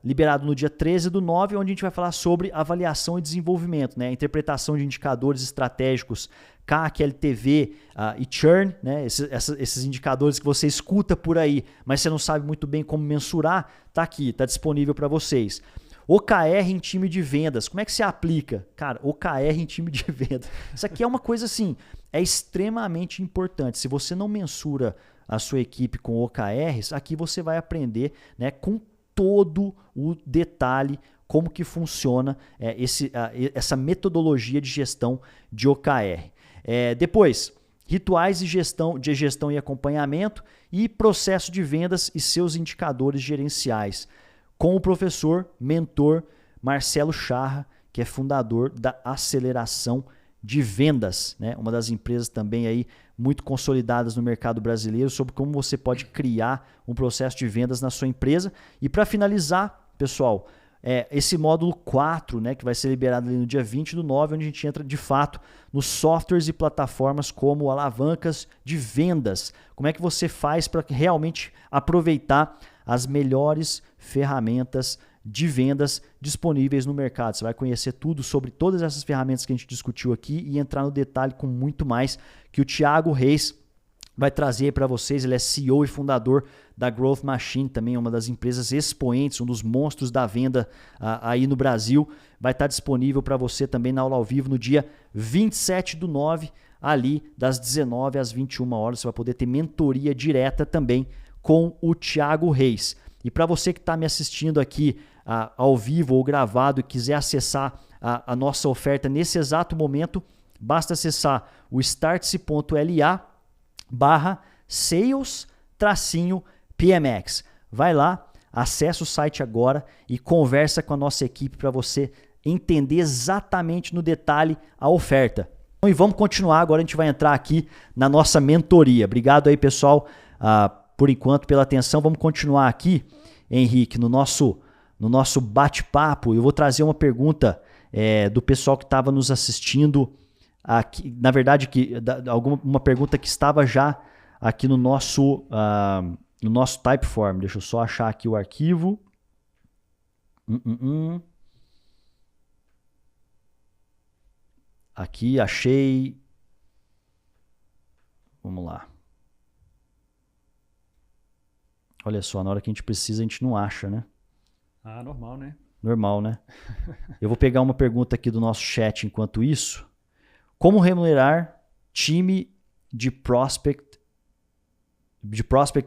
liberado no dia 13/9, onde a gente vai falar sobre avaliação e desenvolvimento, né? Interpretação de indicadores estratégicos, CAC, LTV e churn, né? Esses indicadores que você escuta por aí, mas você não sabe muito bem como mensurar, tá aqui, tá disponível para vocês. OKR em time de vendas. Como é que se aplica? Cara, OKR em time de vendas. Isso aqui é uma coisa assim, é extremamente importante. Se você não mensura a sua equipe com OKRs, aqui você vai aprender, né, com todo o detalhe como que funciona essa metodologia de gestão de OKR. Depois, rituais de gestão e acompanhamento e processo de vendas e seus indicadores gerenciais, com o professor, mentor Marcelo Charra, que é fundador da Aceleração de Vendas, né? Uma das empresas também aí muito consolidadas no mercado brasileiro, sobre como você pode criar um processo de vendas na sua empresa. E para finalizar, pessoal, esse módulo 4, né, que vai ser liberado ali no dia 20/9, onde a gente entra de fato nos softwares e plataformas como alavancas de vendas. Como é que você faz para realmente aproveitar as melhores ferramentas de vendas disponíveis no mercado. Você vai conhecer tudo sobre todas essas ferramentas que a gente discutiu aqui e entrar no detalhe com muito mais que o Thiago Reis vai trazer para vocês. Ele é CEO e fundador da Growth Machine, também uma das empresas expoentes, um dos monstros da venda aí no Brasil. Vai estar disponível para você também na aula ao vivo no dia 27/9, ali das 19 às 21 horas. Você vai poder ter mentoria direta também com o Thiago Reis. E para você que está me assistindo aqui ao vivo ou gravado e quiser acessar a nossa oferta nesse exato momento, basta acessar o startse.la/sales-PMX. Vai lá, acessa o site agora e conversa com a nossa equipe para você entender exatamente no detalhe a oferta. E vamos continuar, agora a gente vai entrar aqui na nossa mentoria. Obrigado aí, pessoal, por enquanto, pela atenção. Vamos continuar aqui, Henrique, no nosso bate-papo. Eu vou trazer uma pergunta do pessoal que estava nos assistindo aqui. Na verdade, uma pergunta que estava já aqui no nosso Typeform. Deixa eu só achar aqui o arquivo. Aqui, achei. Vamos lá. Olha só, na hora que a gente precisa, a gente não acha, né? Normal, né? Normal, né? Eu vou pegar uma pergunta aqui do nosso chat enquanto isso. Como remunerar time de prospect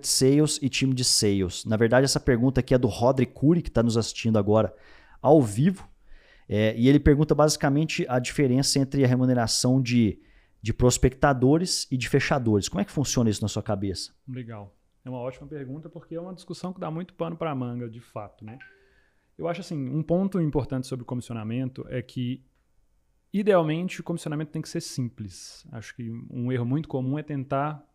sales e time de sales? Na verdade, essa pergunta aqui é do Rodri Cury, que está nos assistindo agora ao vivo. E ele pergunta basicamente a diferença entre a remuneração de prospectadores e de fechadores. Como é que funciona isso na sua cabeça? Legal. É uma ótima pergunta, porque é uma discussão que dá muito pano para a manga, de fato, né? Eu acho assim, um ponto importante sobre o comissionamento é que, idealmente, o comissionamento tem que ser simples. Acho que um erro muito comum é tentar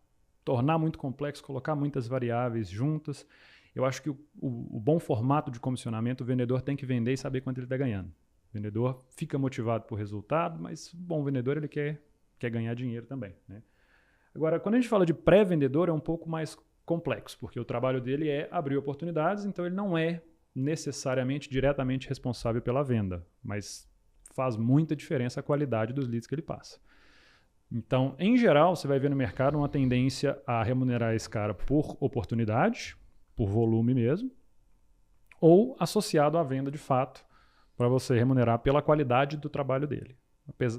tornar muito complexo, colocar muitas variáveis juntas Eu acho que o bom formato de comissionamento, o vendedor tem que vender e saber quanto ele está ganhando. O vendedor fica motivado por resultado, mas o bom vendedor ele quer ganhar dinheiro também, né? Agora, quando a gente fala de pré-vendedor, é um pouco mais complexo, porque o trabalho dele é abrir oportunidades, então ele não é necessariamente diretamente responsável pela venda, mas faz muita diferença a qualidade dos leads que ele passa. Então, em geral, você vai ver no mercado uma tendência a remunerar esse cara por oportunidade, por volume mesmo, ou associado à venda de fato, para você remunerar pela qualidade do trabalho dele.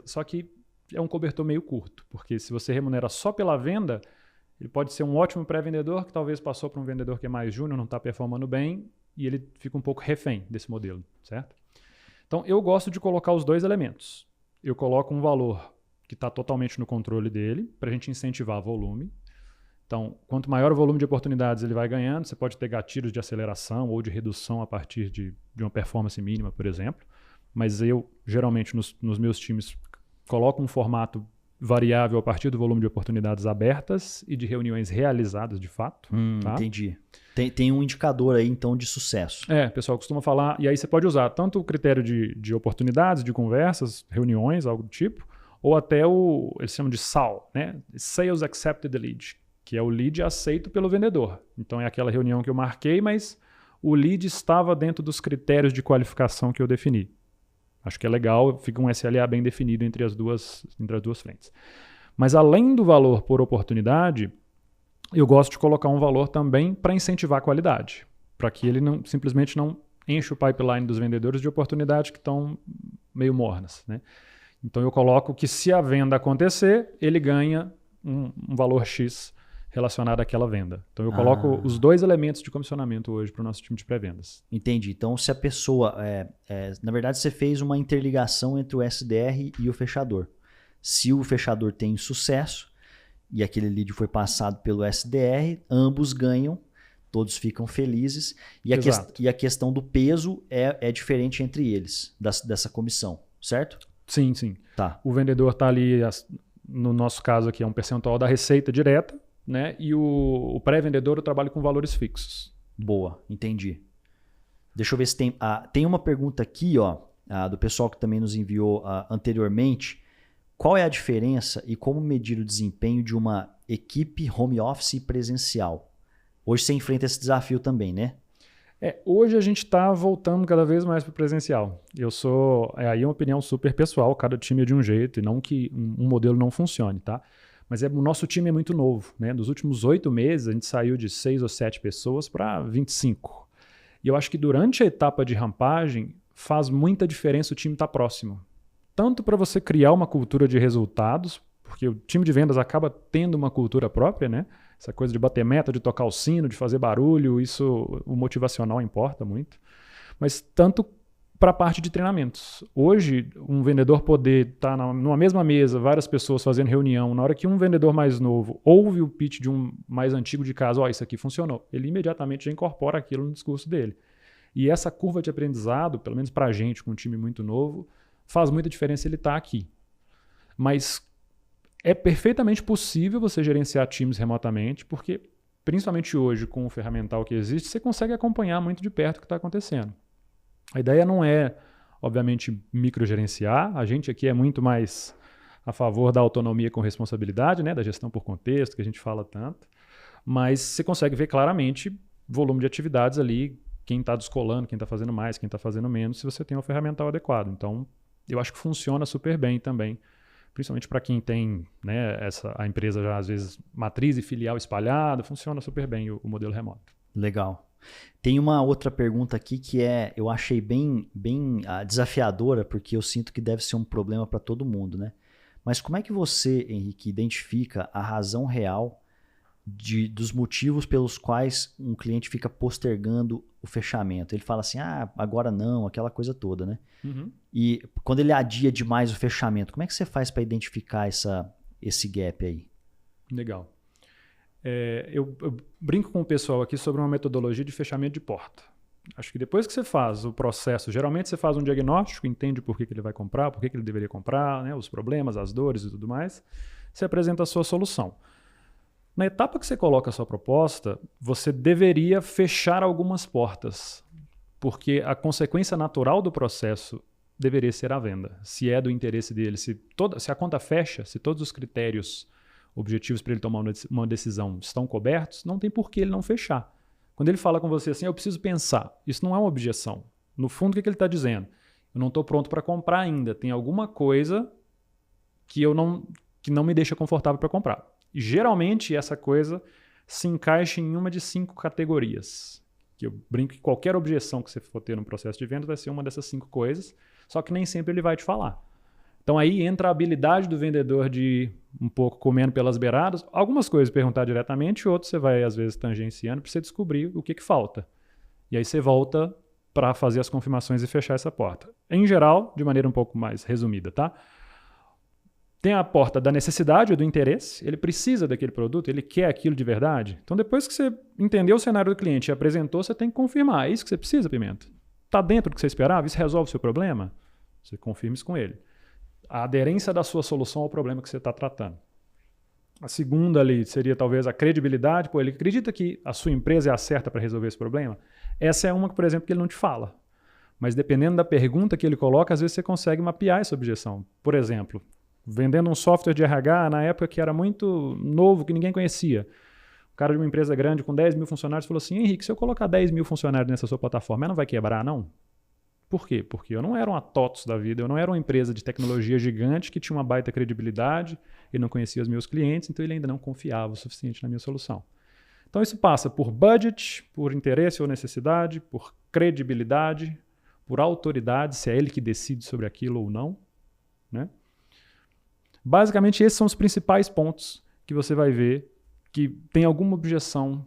Só que é um cobertor meio curto, porque se você remunera só pela venda, ele pode ser um ótimo pré-vendedor que talvez passou para um vendedor que é mais júnior, não está performando bem, e ele fica um pouco refém desse modelo, certo? Então, eu gosto de colocar os dois elementos. Eu coloco um valor que está totalmente no controle dele, para a gente incentivar volume. Então, quanto maior o volume de oportunidades ele vai ganhando, você pode ter gatilhos de aceleração ou de redução a partir de uma performance mínima, por exemplo. Mas eu, geralmente, nos meus times, coloco um formato variável a partir do volume de oportunidades abertas e de reuniões realizadas de fato. Tá? Entendi. Tem um indicador aí, então, de sucesso. O pessoal costuma falar, e aí você pode usar tanto o critério de oportunidades, de conversas, reuniões, algo do tipo, ou até eles chamam de SAL, né? Sales Accepted Lead, que é o lead aceito pelo vendedor. Então é aquela reunião que eu marquei, mas o lead estava dentro dos critérios de qualificação que eu defini. Acho que é legal, fica um SLA bem definido entre as duas frentes. Mas além do valor por oportunidade, eu gosto de colocar um valor também para incentivar a qualidade, para que ele simplesmente não enche o pipeline dos vendedores de oportunidades que estão meio mornas, né? Então eu coloco que se a venda acontecer, ele ganha um valor X relacionado àquela venda. Então eu coloco os dois elementos de comissionamento hoje para o nosso time de pré-vendas. Entendi. Então se a pessoa... na verdade você fez uma interligação entre o SDR e o fechador. Se o fechador tem sucesso e aquele lead foi passado pelo SDR, ambos ganham, todos ficam felizes. E a questão do peso é diferente entre eles, dessa comissão, certo? Sim, sim. Tá. O vendedor está ali, no nosso caso aqui, é um percentual da receita direta, né? E o pré-vendedor eu trabalho com valores fixos. Boa, entendi. Deixa eu ver se tem... tem uma pergunta aqui, do pessoal que também nos enviou anteriormente. Qual é a diferença e como medir o desempenho de uma equipe home office e presencial? Hoje você enfrenta esse desafio também, né? Hoje a gente está voltando cada vez mais para o presencial. Aí é uma opinião super pessoal, cada time é de um jeito, e não que um modelo não funcione, tá? Mas o nosso time é muito novo, né? Nos últimos 8 meses a gente saiu de 6 ou 7 pessoas para 25. E eu acho que durante a etapa de rampagem faz muita diferença o time estar próximo. Tanto para você criar uma cultura de resultados, porque o time de vendas acaba tendo uma cultura própria, né? Essa coisa de bater meta, de tocar o sino, de fazer barulho, o motivacional importa muito. Mas tanto para a parte de treinamentos. Hoje, um vendedor poder estar numa mesma mesa, várias pessoas fazendo reunião, na hora que um vendedor mais novo ouve o pitch de um mais antigo de casa, isso aqui funcionou, ele imediatamente já incorpora aquilo no discurso dele. E essa curva de aprendizado, pelo menos para a gente, com um time muito novo, faz muita diferença ele estar aqui. Mas é perfeitamente possível você gerenciar times remotamente, porque, principalmente hoje, com o ferramental que existe, você consegue acompanhar muito de perto o que está acontecendo. A ideia não é, obviamente, microgerenciar. A gente aqui é muito mais a favor da autonomia com responsabilidade, né, da gestão por contexto, que a gente fala tanto. Mas você consegue ver claramente volume de atividades ali, quem está descolando, quem está fazendo mais, quem está fazendo menos, se você tem um ferramental adequado. Então, eu acho que funciona super bem também. Principalmente para quem tem, né, a empresa já às vezes matriz e filial espalhada, funciona super bem o modelo remoto. Legal. Tem uma outra pergunta aqui que eu achei bem desafiadora, porque eu sinto que deve ser um problema para todo mundo, né? Mas como é que você, Henrique, identifica a razão real dos motivos pelos quais um cliente fica postergando o fechamento? Ele fala assim, agora não, aquela coisa toda, né? Uhum. E quando ele adia demais o fechamento, como é que você faz para identificar esse gap aí? Legal. Eu brinco com o pessoal aqui sobre uma metodologia de fechamento de porta. Acho que depois que você faz o processo, geralmente você faz um diagnóstico, entende por que ele vai comprar, por que ele deveria comprar, né, os problemas, as dores e tudo mais, você apresenta a sua solução. Na etapa que você coloca a sua proposta, você deveria fechar algumas portas, porque a consequência natural do processo deveria ser a venda. Se é do interesse dele, se a conta fecha, se todos os critérios objetivos para ele tomar uma decisão estão cobertos, não tem por que ele não fechar. Quando ele fala com você assim, eu preciso pensar, isso não é uma objeção. No fundo, o que ele está dizendo? Eu não estou pronto para comprar ainda, tem alguma coisa que não me deixa confortável para comprar. E geralmente essa coisa se encaixa em uma de 5 categorias. Que eu brinco que qualquer objeção que você for ter no processo de venda vai ser uma dessas 5 coisas, só que nem sempre ele vai te falar. Então aí entra a habilidade do vendedor de ir um pouco comendo pelas beiradas, algumas coisas perguntar diretamente, outras você vai às vezes tangenciando para você descobrir o que falta. E aí você volta para fazer as confirmações e fechar essa porta. Em geral, de maneira um pouco mais resumida, tá? Tem a porta da necessidade ou do interesse, ele precisa daquele produto, ele quer aquilo de verdade. Então depois que você entendeu o cenário do cliente e apresentou, você tem que confirmar. É isso que você precisa, Pimenta? Está dentro do que você esperava? Isso resolve o seu problema? Você confirma isso com ele. A aderência da sua solução ao problema que você está tratando. A segunda ali seria talvez a credibilidade. Pô, ele acredita que a sua empresa é a certa para resolver esse problema? Essa é uma, por exemplo, que ele não te fala. Mas dependendo da pergunta que ele coloca, às vezes você consegue mapear essa objeção. Por exemplo, vendendo um software de RH na época que era muito novo, que ninguém conhecia. O cara de uma empresa grande com 10 mil funcionários falou assim, Henrique, se eu colocar 10 mil funcionários nessa sua plataforma, ela não vai quebrar, não? Por quê? Porque eu não era uma TOTS da vida, eu não era uma empresa de tecnologia gigante que tinha uma baita credibilidade, ele não conhecia os meus clientes, então ele ainda não confiava o suficiente na minha solução. Então isso passa por budget, por interesse ou necessidade, por credibilidade, por autoridade, se é ele que decide sobre aquilo ou não, né? Basicamente esses são os principais pontos que você vai ver que tem alguma objeção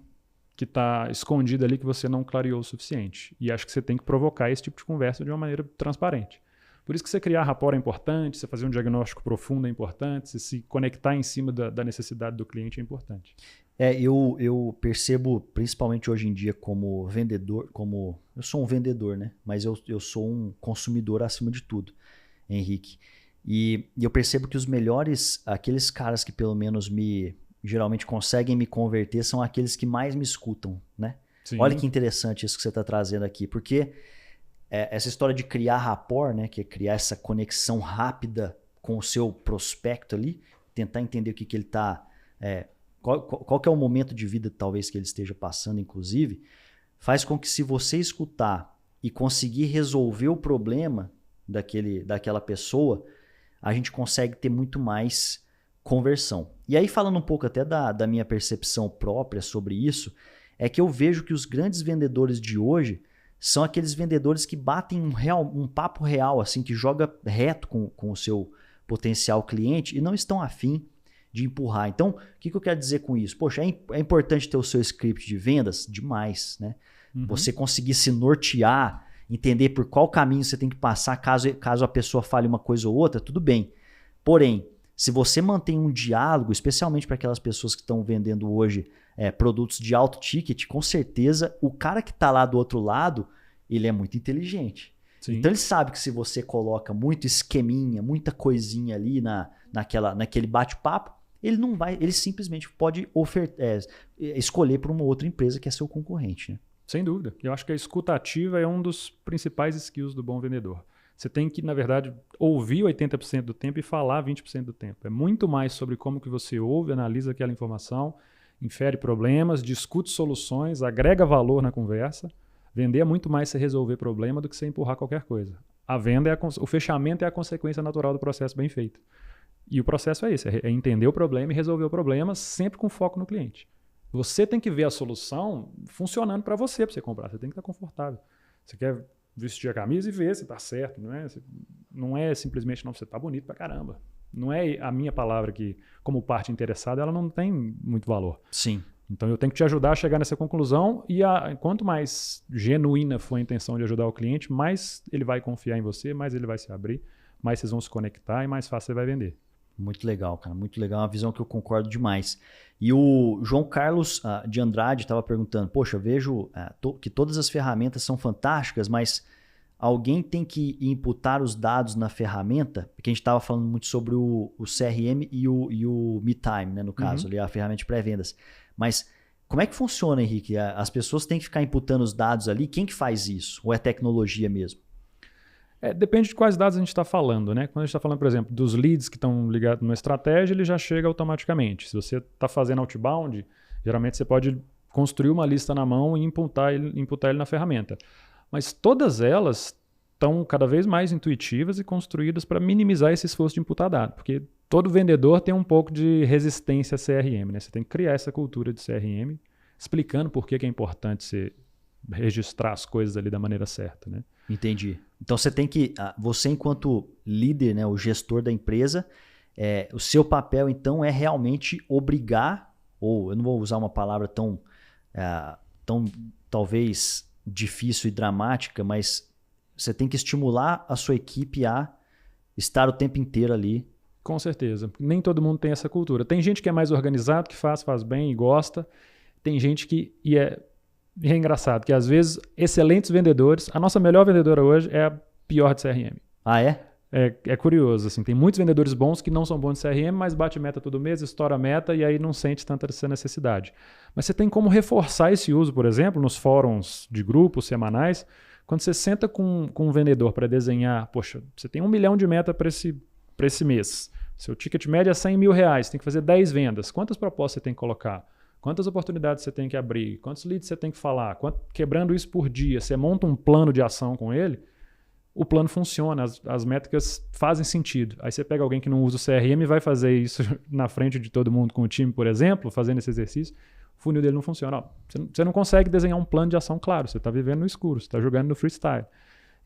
que está escondida ali que você não clareou o suficiente. E acho que você tem que provocar esse tipo de conversa de uma maneira transparente. Por isso que você criar rapport é importante, você fazer um diagnóstico profundo é importante, você se conectar em cima da necessidade do cliente é importante. Eu percebo, principalmente hoje em dia como vendedor, eu sou um vendedor, né? Mas eu sou um consumidor acima de tudo, Henrique. E eu percebo que os melhores, aqueles caras que pelo menos geralmente conseguem me converter, são aqueles que mais me escutam, né? Sim. Olha que interessante isso que você está trazendo aqui, porque essa história de criar rapport, né, que é criar essa conexão rápida com o seu prospecto ali, tentar entender o que ele está... qual que é o momento de vida talvez que ele esteja passando, inclusive, faz com que se você escutar e conseguir resolver o problema daquela pessoa, a gente consegue ter muito mais conversão. E aí, falando um pouco até da minha percepção própria sobre isso, é que eu vejo que os grandes vendedores de hoje são aqueles vendedores que batem um papo real, assim, que joga reto com o seu potencial cliente e não estão afim de empurrar. Então, o que eu quero dizer com isso? Poxa, é importante ter o seu script de vendas? Demais, né? Uhum. Você conseguir se nortear, entender por qual caminho você tem que passar caso a pessoa fale uma coisa ou outra, tudo bem. Porém, se você mantém um diálogo, especialmente para aquelas pessoas que estão vendendo hoje produtos de alto ticket, com certeza o cara que está lá do outro lado, ele é muito inteligente. Sim. Então ele sabe que se você coloca muito esqueminha, muita coisinha ali naquele bate-papo, ele simplesmente pode escolher por uma outra empresa que é seu concorrente, né? Sem dúvida. Eu acho que a escuta ativa é um dos principais skills do bom vendedor. Você tem que, na verdade, ouvir 80% do tempo e falar 20% do tempo. É muito mais sobre como que você ouve, analisa aquela informação, infere problemas, discute soluções, agrega valor na conversa. Vender é muito mais você resolver problema do que você empurrar qualquer coisa. A venda o fechamento é a consequência natural do processo bem feito. E o processo é esse, é entender o problema e resolver o problema sempre com foco no cliente. Você tem que ver a solução funcionando para você comprar. Você tem que estar confortável. Você quer vestir a camisa e ver se está certo. Não é simplesmente, não, você está bonito pra caramba. Não é a minha palavra que, como parte interessada, ela não tem muito valor. Sim. Então eu tenho que te ajudar a chegar nessa conclusão e quanto mais genuína for a intenção de ajudar o cliente, mais ele vai confiar em você, mais ele vai se abrir, mais vocês vão se conectar e mais fácil você vai vender. Muito legal, cara. Muito legal. Uma visão que eu concordo demais. E o João Carlos de Andrade estava perguntando, poxa, vejo que todas as ferramentas são fantásticas, mas alguém tem que imputar os dados na ferramenta, porque a gente estava falando muito sobre o CRM e o MeTime, né, no caso, ali, a ferramenta de pré-vendas. Mas como é que funciona, Henrique? As pessoas têm que ficar imputando os dados ali? Quem que faz isso? Ou é tecnologia mesmo? Depende de quais dados a gente está falando, né? Quando a gente está falando, por exemplo, dos leads que estão ligados numa estratégia, ele já chega automaticamente. Se você está fazendo outbound, geralmente você pode construir uma lista na mão e imputar ele na ferramenta. Mas todas elas estão cada vez mais intuitivas e construídas para minimizar esse esforço de imputar dado, porque todo vendedor tem um pouco de resistência a CRM, né? Você tem que criar essa cultura de CRM, explicando por que é importante você registrar as coisas ali da maneira certa, né? Entendi. Então você enquanto líder, né, o gestor da empresa, o seu papel então é realmente obrigar, ou eu não vou usar uma palavra tão talvez difícil e dramática, mas você tem que estimular a sua equipe a estar o tempo inteiro ali. Com certeza. Nem todo mundo tem essa cultura. Tem gente que é mais organizado, que faz bem e gosta. Tem gente que... E é engraçado, que às vezes excelentes vendedores... A nossa melhor vendedora hoje é a pior de CRM. Ah, é? É curioso, assim. Tem muitos vendedores bons que não são bons de CRM, mas bate meta todo mês, estoura a meta e aí não sente tanta essa necessidade. Mas você tem como reforçar esse uso, por exemplo, nos fóruns de grupos semanais. Quando você senta com um vendedor para desenhar, poxa, você tem 1 milhão de meta para esse mês. Seu ticket médio é 100 mil reais, tem que fazer 10 vendas. Quantas propostas você tem que colocar? Quantas oportunidades você tem que abrir? Quantos leads você tem que falar? Quebrando isso por dia, você monta um plano de ação com ele, o plano funciona, as métricas fazem sentido. Aí você pega alguém que não usa o CRM e vai fazer isso na frente de todo mundo com o time, por exemplo, fazendo esse exercício, o funil dele não funciona. Você não consegue desenhar um plano de ação claro, você está vivendo no escuro, você está jogando no freestyle.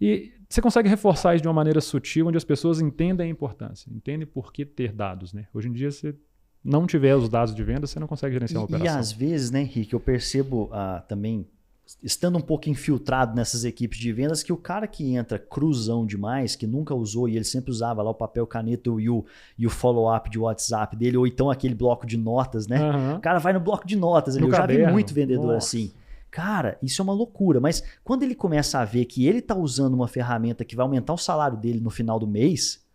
E você consegue reforçar isso de uma maneira sutil, onde as pessoas entendem a importância, entendem por que ter dados, né? Hoje em dia, se não tiver os dados de venda, você não consegue gerenciar uma operação. E às vezes, né, Henrique, eu percebo também, estando um pouco infiltrado nessas equipes de vendas, que o cara que entra cruzão demais, que nunca usou e ele sempre usava lá o papel, caneta e o follow-up de WhatsApp dele, ou então aquele bloco de notas, né? Uhum. O cara vai no bloco de notas ali. Eu já vi muito vendedor assim. Cara, isso é uma loucura, mas quando ele começa a ver que ele está usando uma ferramenta que vai aumentar o salário dele no final do mês,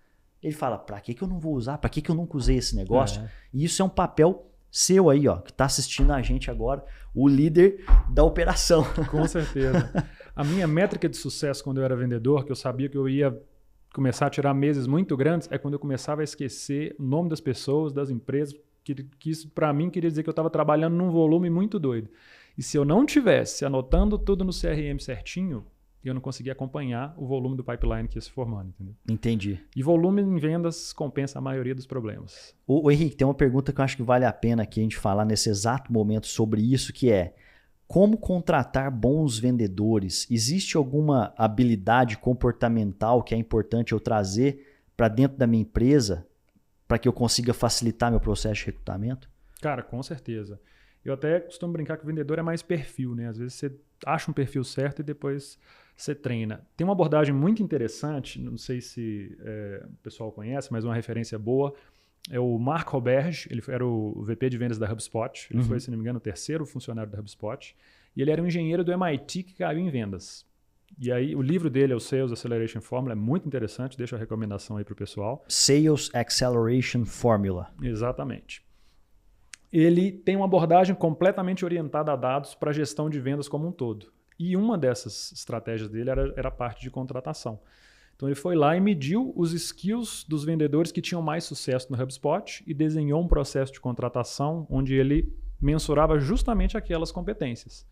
ele fala, pra que eu não vou usar? Pra que eu nunca usei esse negócio? E isso é um papel seu aí, ó, que está assistindo a gente agora, o líder da operação. Com certeza. A minha métrica de sucesso quando eu era vendedor, que eu sabia que eu ia começar a tirar meses muito grandes, é quando eu começava a esquecer o nome das pessoas, das empresas, que isso para mim queria dizer que eu estava trabalhando num volume muito doido. E se eu não tivesse anotando tudo no CRM certinho, eu não conseguia acompanhar o volume do pipeline que ia se formando, entendeu? Entendi. E volume em vendas compensa a maioria dos problemas. Ô Henrique, tem uma pergunta que eu acho que vale a pena aqui a gente falar nesse exato momento sobre isso, que é como contratar bons vendedores? Existe alguma habilidade comportamental que é importante eu trazer para dentro da minha empresa para que eu consiga facilitar meu processo de recrutamento? Cara, com certeza. Eu até costumo brincar que o vendedor é mais perfil, né? Às vezes você acha um perfil certo e depois você treina. Tem uma abordagem muito interessante, não sei se o pessoal conhece, mas uma referência boa, é o Mark Roberge, ele era o VP de vendas da HubSpot, ele foi, se não me engano, o terceiro funcionário da HubSpot, e ele era um engenheiro do MIT que caiu em vendas. E aí o livro dele é o Sales Acceleration Formula, é muito interessante, deixo a recomendação aí para o pessoal. Sales Acceleration Formula. Exatamente. Ele tem uma abordagem completamente orientada a dados para a gestão de vendas como um todo. E uma dessas estratégias dele era a parte de contratação. Então ele foi lá e mediu os skills dos vendedores que tinham mais sucesso no HubSpot e desenhou um processo de contratação onde ele mensurava justamente aquelas competências.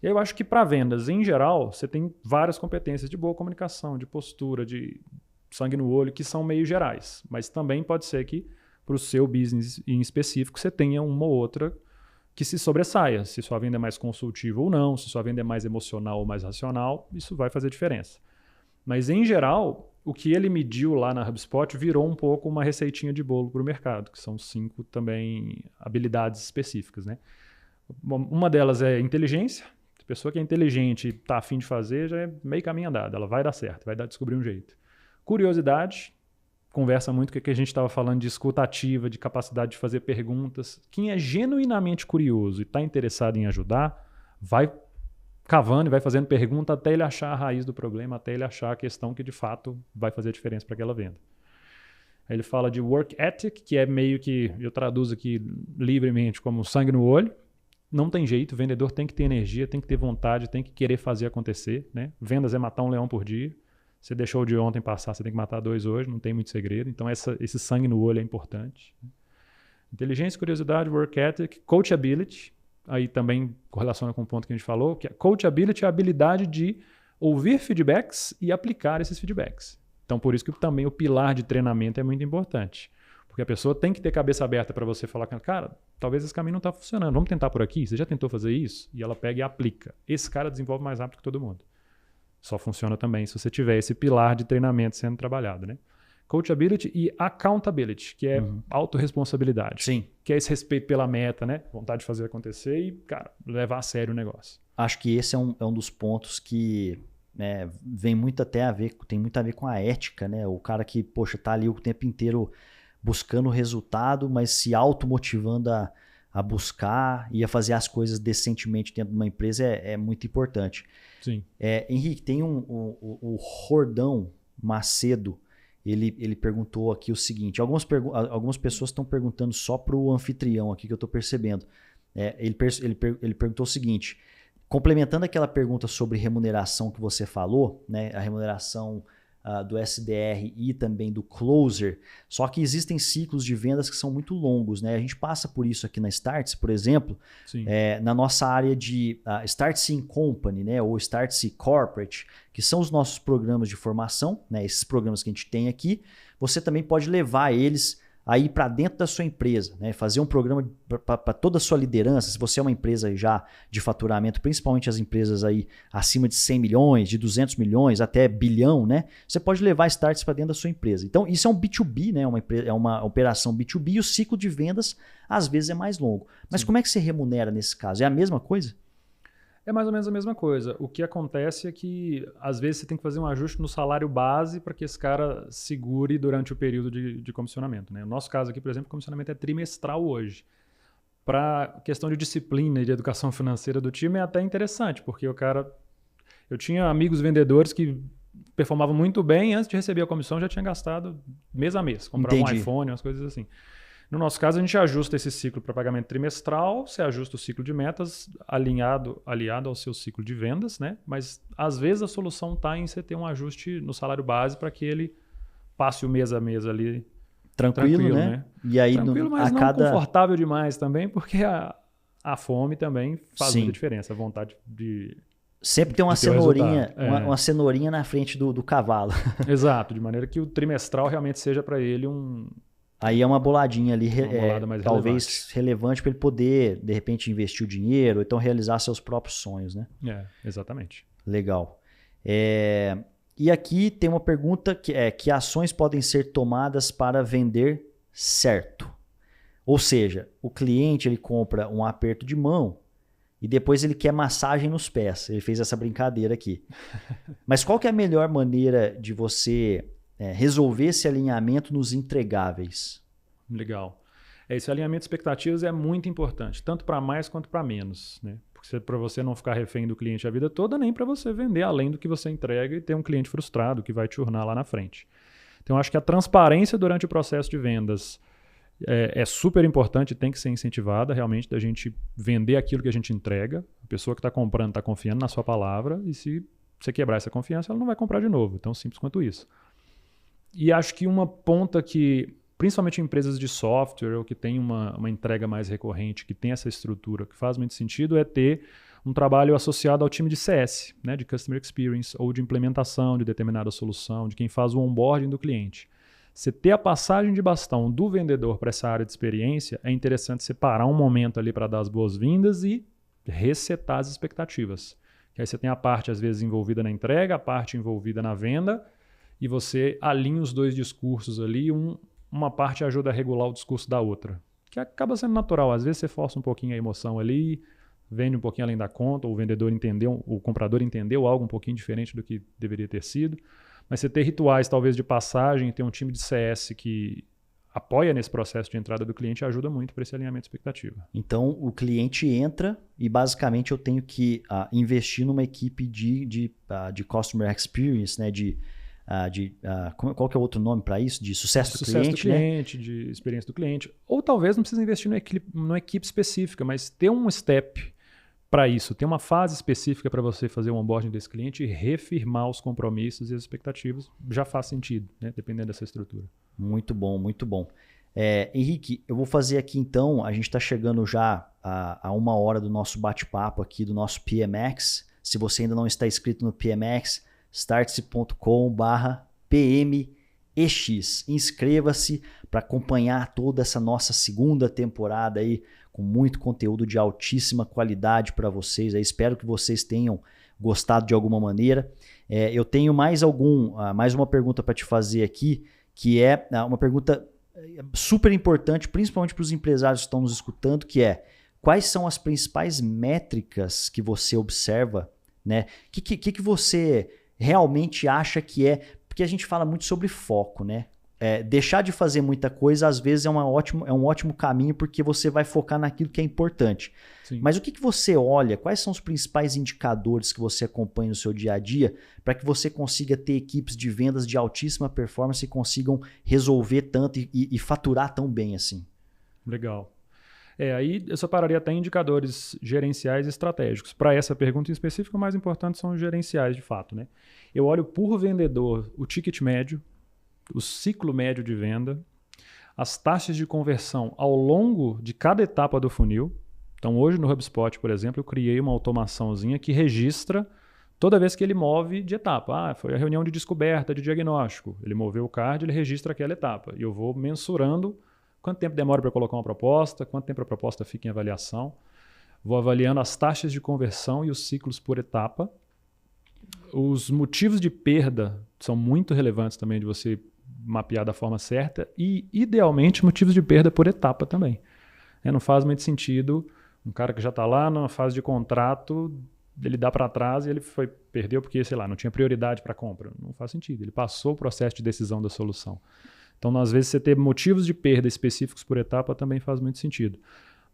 E aí eu acho que para vendas, em geral, você tem várias competências de boa comunicação, de postura, de sangue no olho, que são meio gerais. Mas também pode ser que para o seu business em específico, você tenha uma ou outra que se sobressaia. Se sua venda é mais consultiva ou não, se sua venda é mais emocional ou mais racional, isso vai fazer diferença. Mas, em geral, o que ele mediu lá na HubSpot virou um pouco uma receitinha de bolo para o mercado, que são 5 também habilidades específicas, né? Uma delas é inteligência. A pessoa que é inteligente e está a fim de fazer, já é meio caminho andado. Ela vai dar certo, vai descobrir um jeito. Curiosidade. Conversa muito com o que a gente estava falando de escuta ativa, de capacidade de fazer perguntas. Quem é genuinamente curioso e está interessado em ajudar, vai cavando e vai fazendo pergunta até ele achar a raiz do problema, até ele achar a questão que de fato vai fazer a diferença para aquela venda. Aí ele fala de work ethic, que é meio que, eu traduzo aqui livremente como sangue no olho. Não tem jeito, o vendedor tem que ter energia, tem que ter vontade, tem que querer fazer acontecer, né? Vendas é matar um leão por dia. Você deixou o de ontem passar, você tem que matar 2 hoje, não tem muito segredo. Então esse sangue no olho é importante. Inteligência, curiosidade, work ethic, coachability. Aí também correlaciona com o ponto que a gente falou, que a coachability é a habilidade de ouvir feedbacks e aplicar esses feedbacks. Então, por isso que também o pilar de treinamento é muito importante. Porque a pessoa tem que ter cabeça aberta para você falar, cara, talvez esse caminho não está funcionando, vamos tentar por aqui? Você já tentou fazer isso? E ela pega e aplica. Esse cara desenvolve mais rápido que todo mundo. Só funciona também se você tiver esse pilar de treinamento sendo trabalhado, né? Coachability e accountability, que é autorresponsabilidade. Sim. Que é esse respeito pela meta, né? Vontade de fazer acontecer e, cara, levar a sério o negócio. Acho que esse é um dos pontos que vem muito até a ver, tem muito a ver com a ética, né? O cara que, poxa, tá ali o tempo inteiro buscando o resultado, mas se automotivando a buscar e a fazer as coisas decentemente dentro de uma empresa é muito importante. Sim. Henrique, tem o Rordão Macedo, ele perguntou aqui o seguinte, algumas pessoas estão perguntando só para o anfitrião aqui que eu estou percebendo. Ele perguntou o seguinte, complementando aquela pergunta sobre remuneração que você falou, né, a remuneração do SDR e também do Closer, só que existem ciclos de vendas que são muito longos, né? A gente passa por isso aqui na Startse, por exemplo, na nossa área de Startse in Company, né, ou Startse Corporate, que são os nossos programas de formação, né, esses programas que a gente tem aqui, você também pode levar eles aí para dentro da sua empresa, né? Fazer um programa para toda a sua liderança. Se você é uma empresa já de faturamento, principalmente as empresas aí acima de 100 milhões, de 200 milhões, até bilhão, né? Você pode levar startups para dentro da sua empresa. Então, isso é um B2B, né? É uma operação B2B e o ciclo de vendas, às vezes, é mais longo. Mas como é que você remunera nesse caso? É a mesma coisa? É mais ou menos a mesma coisa. O que acontece é que, às vezes, você tem que fazer um ajuste no salário base para que esse cara segure durante o período de comissionamento, né? No nosso caso aqui, por exemplo, o comissionamento é trimestral hoje. Para questão de disciplina e de educação financeira do time é até interessante, porque o cara... Eu tinha amigos vendedores que performavam muito bem, antes de receber a comissão já tinha gastado mês a mês. Comprar um iPhone, umas coisas assim. No nosso caso, a gente ajusta esse ciclo para pagamento trimestral, você ajusta o ciclo de metas aliado ao seu ciclo de vendas, né? Mas, às vezes, a solução está em você ter um ajuste no salário base para que ele passe o mês a mês ali tranquilo, né? E aí, tranquilo, mas não confortável demais também, porque a fome também faz muita diferença, a vontade de... Sempre tem uma cenourinha, uma cenourinha na frente do cavalo. Exato, de maneira que o trimestral realmente seja para ele um... Aí é uma boladinha ali, talvez relevante. relevante para ele poder, de repente, investir o dinheiro, ou então realizar seus próprios sonhos, né? Exatamente. Legal. E aqui tem uma pergunta que ações podem ser tomadas para vender certo? Ou seja, o cliente ele compra um aperto de mão e depois ele quer massagem nos pés. Ele fez essa brincadeira aqui. Mas qual que é a melhor maneira de você... resolver esse alinhamento nos entregáveis? Legal. Esse alinhamento de expectativas é muito importante, tanto para mais quanto para menos, né? Porque para você não ficar refém do cliente a vida toda, nem para você vender além do que você entrega e ter um cliente frustrado que vai te urnar lá na frente. Então, acho que a transparência durante o processo de vendas é super importante, tem que ser incentivada realmente da gente vender aquilo que a gente entrega. A pessoa que está comprando está confiando na sua palavra e se você quebrar essa confiança, ela não vai comprar de novo. Tão simples quanto isso. E acho que uma ponta que, principalmente em empresas de software ou que tem uma entrega mais recorrente, que tem essa estrutura, que faz muito sentido, é ter um trabalho associado ao time de CS, né, de Customer Experience, ou de implementação de determinada solução, de quem faz o onboarding do cliente. Você ter a passagem de bastão do vendedor para essa área de experiência, é interessante separar um momento ali para dar as boas-vindas e resetar as expectativas. Que aí você tem a parte, às vezes, envolvida na entrega, a parte envolvida na venda, e você alinha os dois discursos ali, uma parte ajuda a regular o discurso da outra, que acaba sendo natural. Às vezes você força um pouquinho a emoção ali, vende um pouquinho além da conta, ou o comprador entendeu algo um pouquinho diferente do que deveria ter sido, mas você ter rituais talvez de passagem, ter um time de CS que apoia nesse processo de entrada do cliente e ajuda muito para esse alinhamento de expectativa. Então, o cliente entra e, basicamente, eu tenho que investir numa equipe de Customer Experience, né? Qual que é o outro nome para isso? De sucesso do cliente, né? De experiência do cliente. Ou talvez não precisa investir numa equipe específica, mas ter um step para isso, ter uma fase específica para você fazer o onboarding desse cliente e reafirmar os compromissos e as expectativas já faz sentido, né? Dependendo dessa estrutura. Muito bom, muito bom. Henrique, eu vou fazer aqui então, a gente está chegando já a 1 hora do nosso bate-papo aqui, do nosso PMX. Se você ainda não está inscrito no PMX, startse.com/PMEX. Inscreva-se para acompanhar toda essa nossa segunda temporada aí, com muito conteúdo de altíssima qualidade para vocês. Eu espero que vocês tenham gostado de alguma maneira. Eu tenho mais uma pergunta para te fazer aqui, que é uma pergunta super importante, principalmente para os empresários que estão nos escutando, que é: quais são as principais métricas que você observa, né? Que você realmente acha que é? Porque a gente fala muito sobre foco, né? Deixar de fazer muita coisa, às vezes, é um ótimo caminho, porque você vai focar naquilo que é importante. Sim. Mas o que você olha? Quais são os principais indicadores que você acompanha no seu dia a dia para que você consiga ter equipes de vendas de altíssima performance e consigam resolver tanto e faturar tão bem assim? Legal. Aí eu separaria até indicadores gerenciais e estratégicos. Para essa pergunta em específico, o mais importante são os gerenciais, de fato, né? Eu olho por vendedor o ticket médio, o ciclo médio de venda, as taxas de conversão ao longo de cada etapa do funil. Então, hoje no HubSpot, por exemplo, eu criei uma automaçãozinha que registra toda vez que ele move de etapa. Foi a reunião de descoberta, de diagnóstico. Ele moveu o card, ele registra aquela etapa. E eu vou mensurando quanto tempo demora para colocar uma proposta, quanto tempo a proposta fica em avaliação. Vou avaliando as taxas de conversão e os ciclos por etapa. Os motivos de perda são muito relevantes também de você mapear da forma certa e, idealmente, motivos de perda por etapa também. Não faz muito sentido um cara que já está lá na fase de contrato, ele dá para trás e ele perdeu porque, sei lá, não tinha prioridade para compra. Não faz sentido. Ele passou o processo de decisão da solução. Então, às vezes, você ter motivos de perda específicos por etapa também faz muito sentido.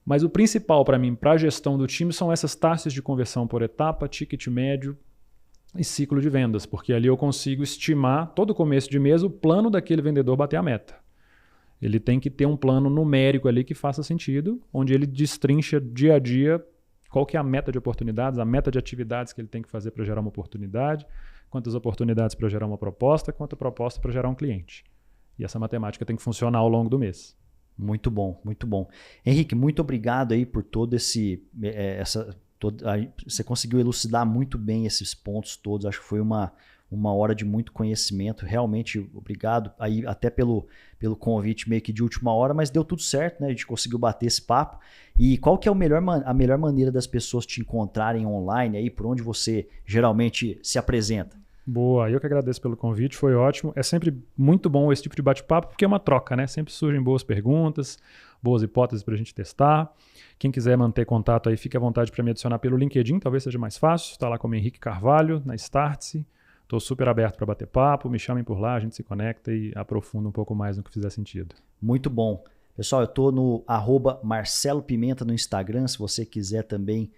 Mas o principal para mim, para a gestão do time, são essas taxas de conversão por etapa, ticket médio e ciclo de vendas, porque ali eu consigo estimar, todo começo de mês, o plano daquele vendedor bater a meta. Ele tem que ter um plano numérico ali que faça sentido, onde ele destrincha dia a dia qual que é a meta de oportunidades, a meta de atividades que ele tem que fazer para gerar uma oportunidade, quantas oportunidades para gerar uma proposta, quanta proposta para gerar um cliente. E essa matemática tem que funcionar ao longo do mês. Muito bom, muito bom. Henrique, muito obrigado aí por todo você conseguiu elucidar muito bem esses pontos todos. Acho que foi uma hora de muito conhecimento. Realmente, obrigado aí até pelo convite meio que de última hora, mas deu tudo certo, né? A gente conseguiu bater esse papo. E qual que é a melhor maneira das pessoas te encontrarem online aí, por onde você geralmente se apresenta? Boa, eu que agradeço pelo convite, foi ótimo. É sempre muito bom esse tipo de bate-papo, porque é uma troca, né? Sempre surgem boas perguntas, boas hipóteses para a gente testar. Quem quiser manter contato aí, fique à vontade para me adicionar pelo LinkedIn, talvez seja mais fácil. Está lá como Henrique Carvalho, na Startse. Estou super aberto para bater papo, me chamem por lá, a gente se conecta e aprofunda um pouco mais no que fizer sentido. Muito bom. Pessoal, eu estou no @Marcelo Pimenta no Instagram, se você quiser também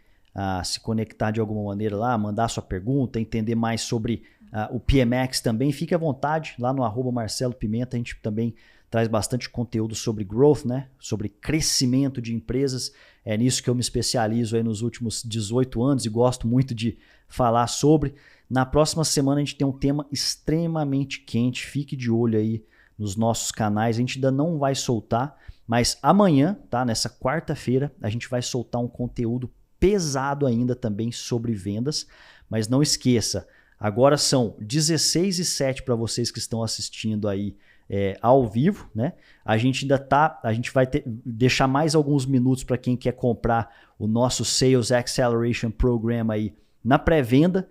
se conectar de alguma maneira lá, mandar sua pergunta, entender mais sobre o PMX também, fique à vontade, lá no @Marcelo Pimenta, a gente também traz bastante conteúdo sobre growth, né? Sobre crescimento de empresas. É nisso que eu me especializo aí nos últimos 18 anos e gosto muito de falar sobre. Na próxima semana a gente tem um tema extremamente quente, fique de olho aí nos nossos canais, a gente ainda não vai soltar, mas amanhã, tá? Nessa quarta-feira, a gente vai soltar um conteúdo pesado ainda também sobre vendas, mas não esqueça, agora são 16h07 para vocês que estão assistindo aí ao vivo, né? A gente vai deixar mais alguns minutos para quem quer comprar o nosso Sales Acceleration Program aí na pré-venda,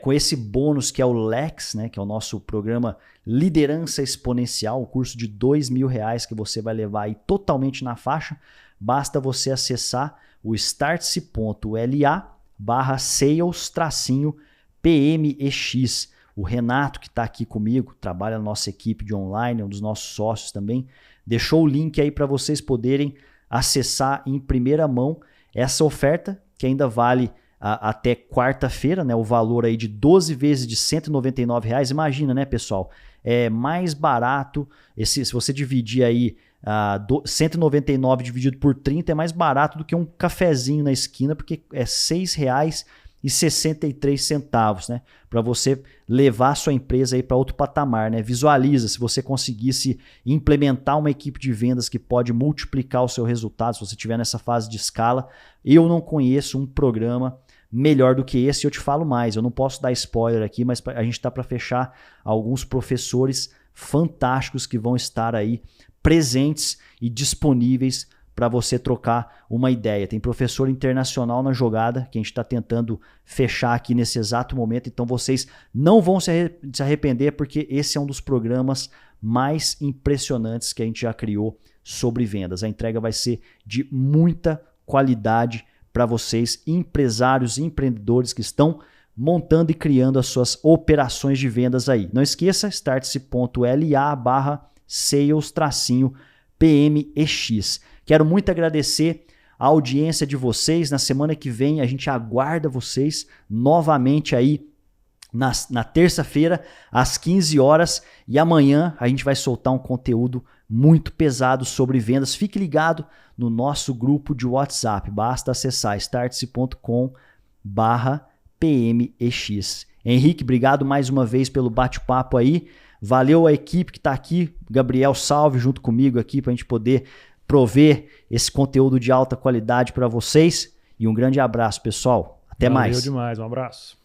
com esse bônus que é o LEX, né? Que é o nosso programa Liderança Exponencial, um curso de R$2.000 que você vai levar aí totalmente na faixa. Basta você acessar o startse.la/sales-PMEX. O Renato, que está aqui comigo, trabalha na nossa equipe de online, um dos nossos sócios também, deixou o link aí para vocês poderem acessar em primeira mão essa oferta, que ainda vale até quarta-feira, né? O valor aí de 12 vezes de R$199. Imagina, né, pessoal? É mais barato. Se você dividir aí 199 dividido por 30 é mais barato do que um cafezinho na esquina, porque é R$6,63, né? Para você levar a sua empresa aí para outro patamar, né? Visualiza, se você conseguisse implementar uma equipe de vendas que pode multiplicar o seu resultado, se você estiver nessa fase de escala. Eu não conheço um programa melhor do que esse. Eu te falo mais, eu não posso dar spoiler aqui, mas a gente está para fechar alguns professores fantásticos que vão estar aí presentes e disponíveis para você trocar uma ideia. Tem professor internacional na jogada que a gente está tentando fechar aqui nesse exato momento, então vocês não vão se arrepender, porque esse é um dos programas mais impressionantes que a gente já criou sobre vendas. A entrega vai ser de muita qualidade para vocês, empresários e empreendedores que estão montando e criando as suas operações de vendas aí. Não esqueça, startse.la/sales-PMEX. Quero muito agradecer a audiência de vocês. Na semana que vem a gente aguarda vocês novamente aí na terça-feira, às 15 horas. E amanhã a gente vai soltar um conteúdo muito pesado sobre vendas. Fique ligado no nosso grupo de WhatsApp. Basta acessar startse.com/PMEX. Henrique, obrigado mais uma vez pelo bate-papo aí. Valeu a equipe que está aqui. Gabriel, salve junto comigo aqui para a gente poder prover esse conteúdo de alta qualidade para vocês. E um grande abraço, pessoal. Até mais. Valeu demais, um abraço.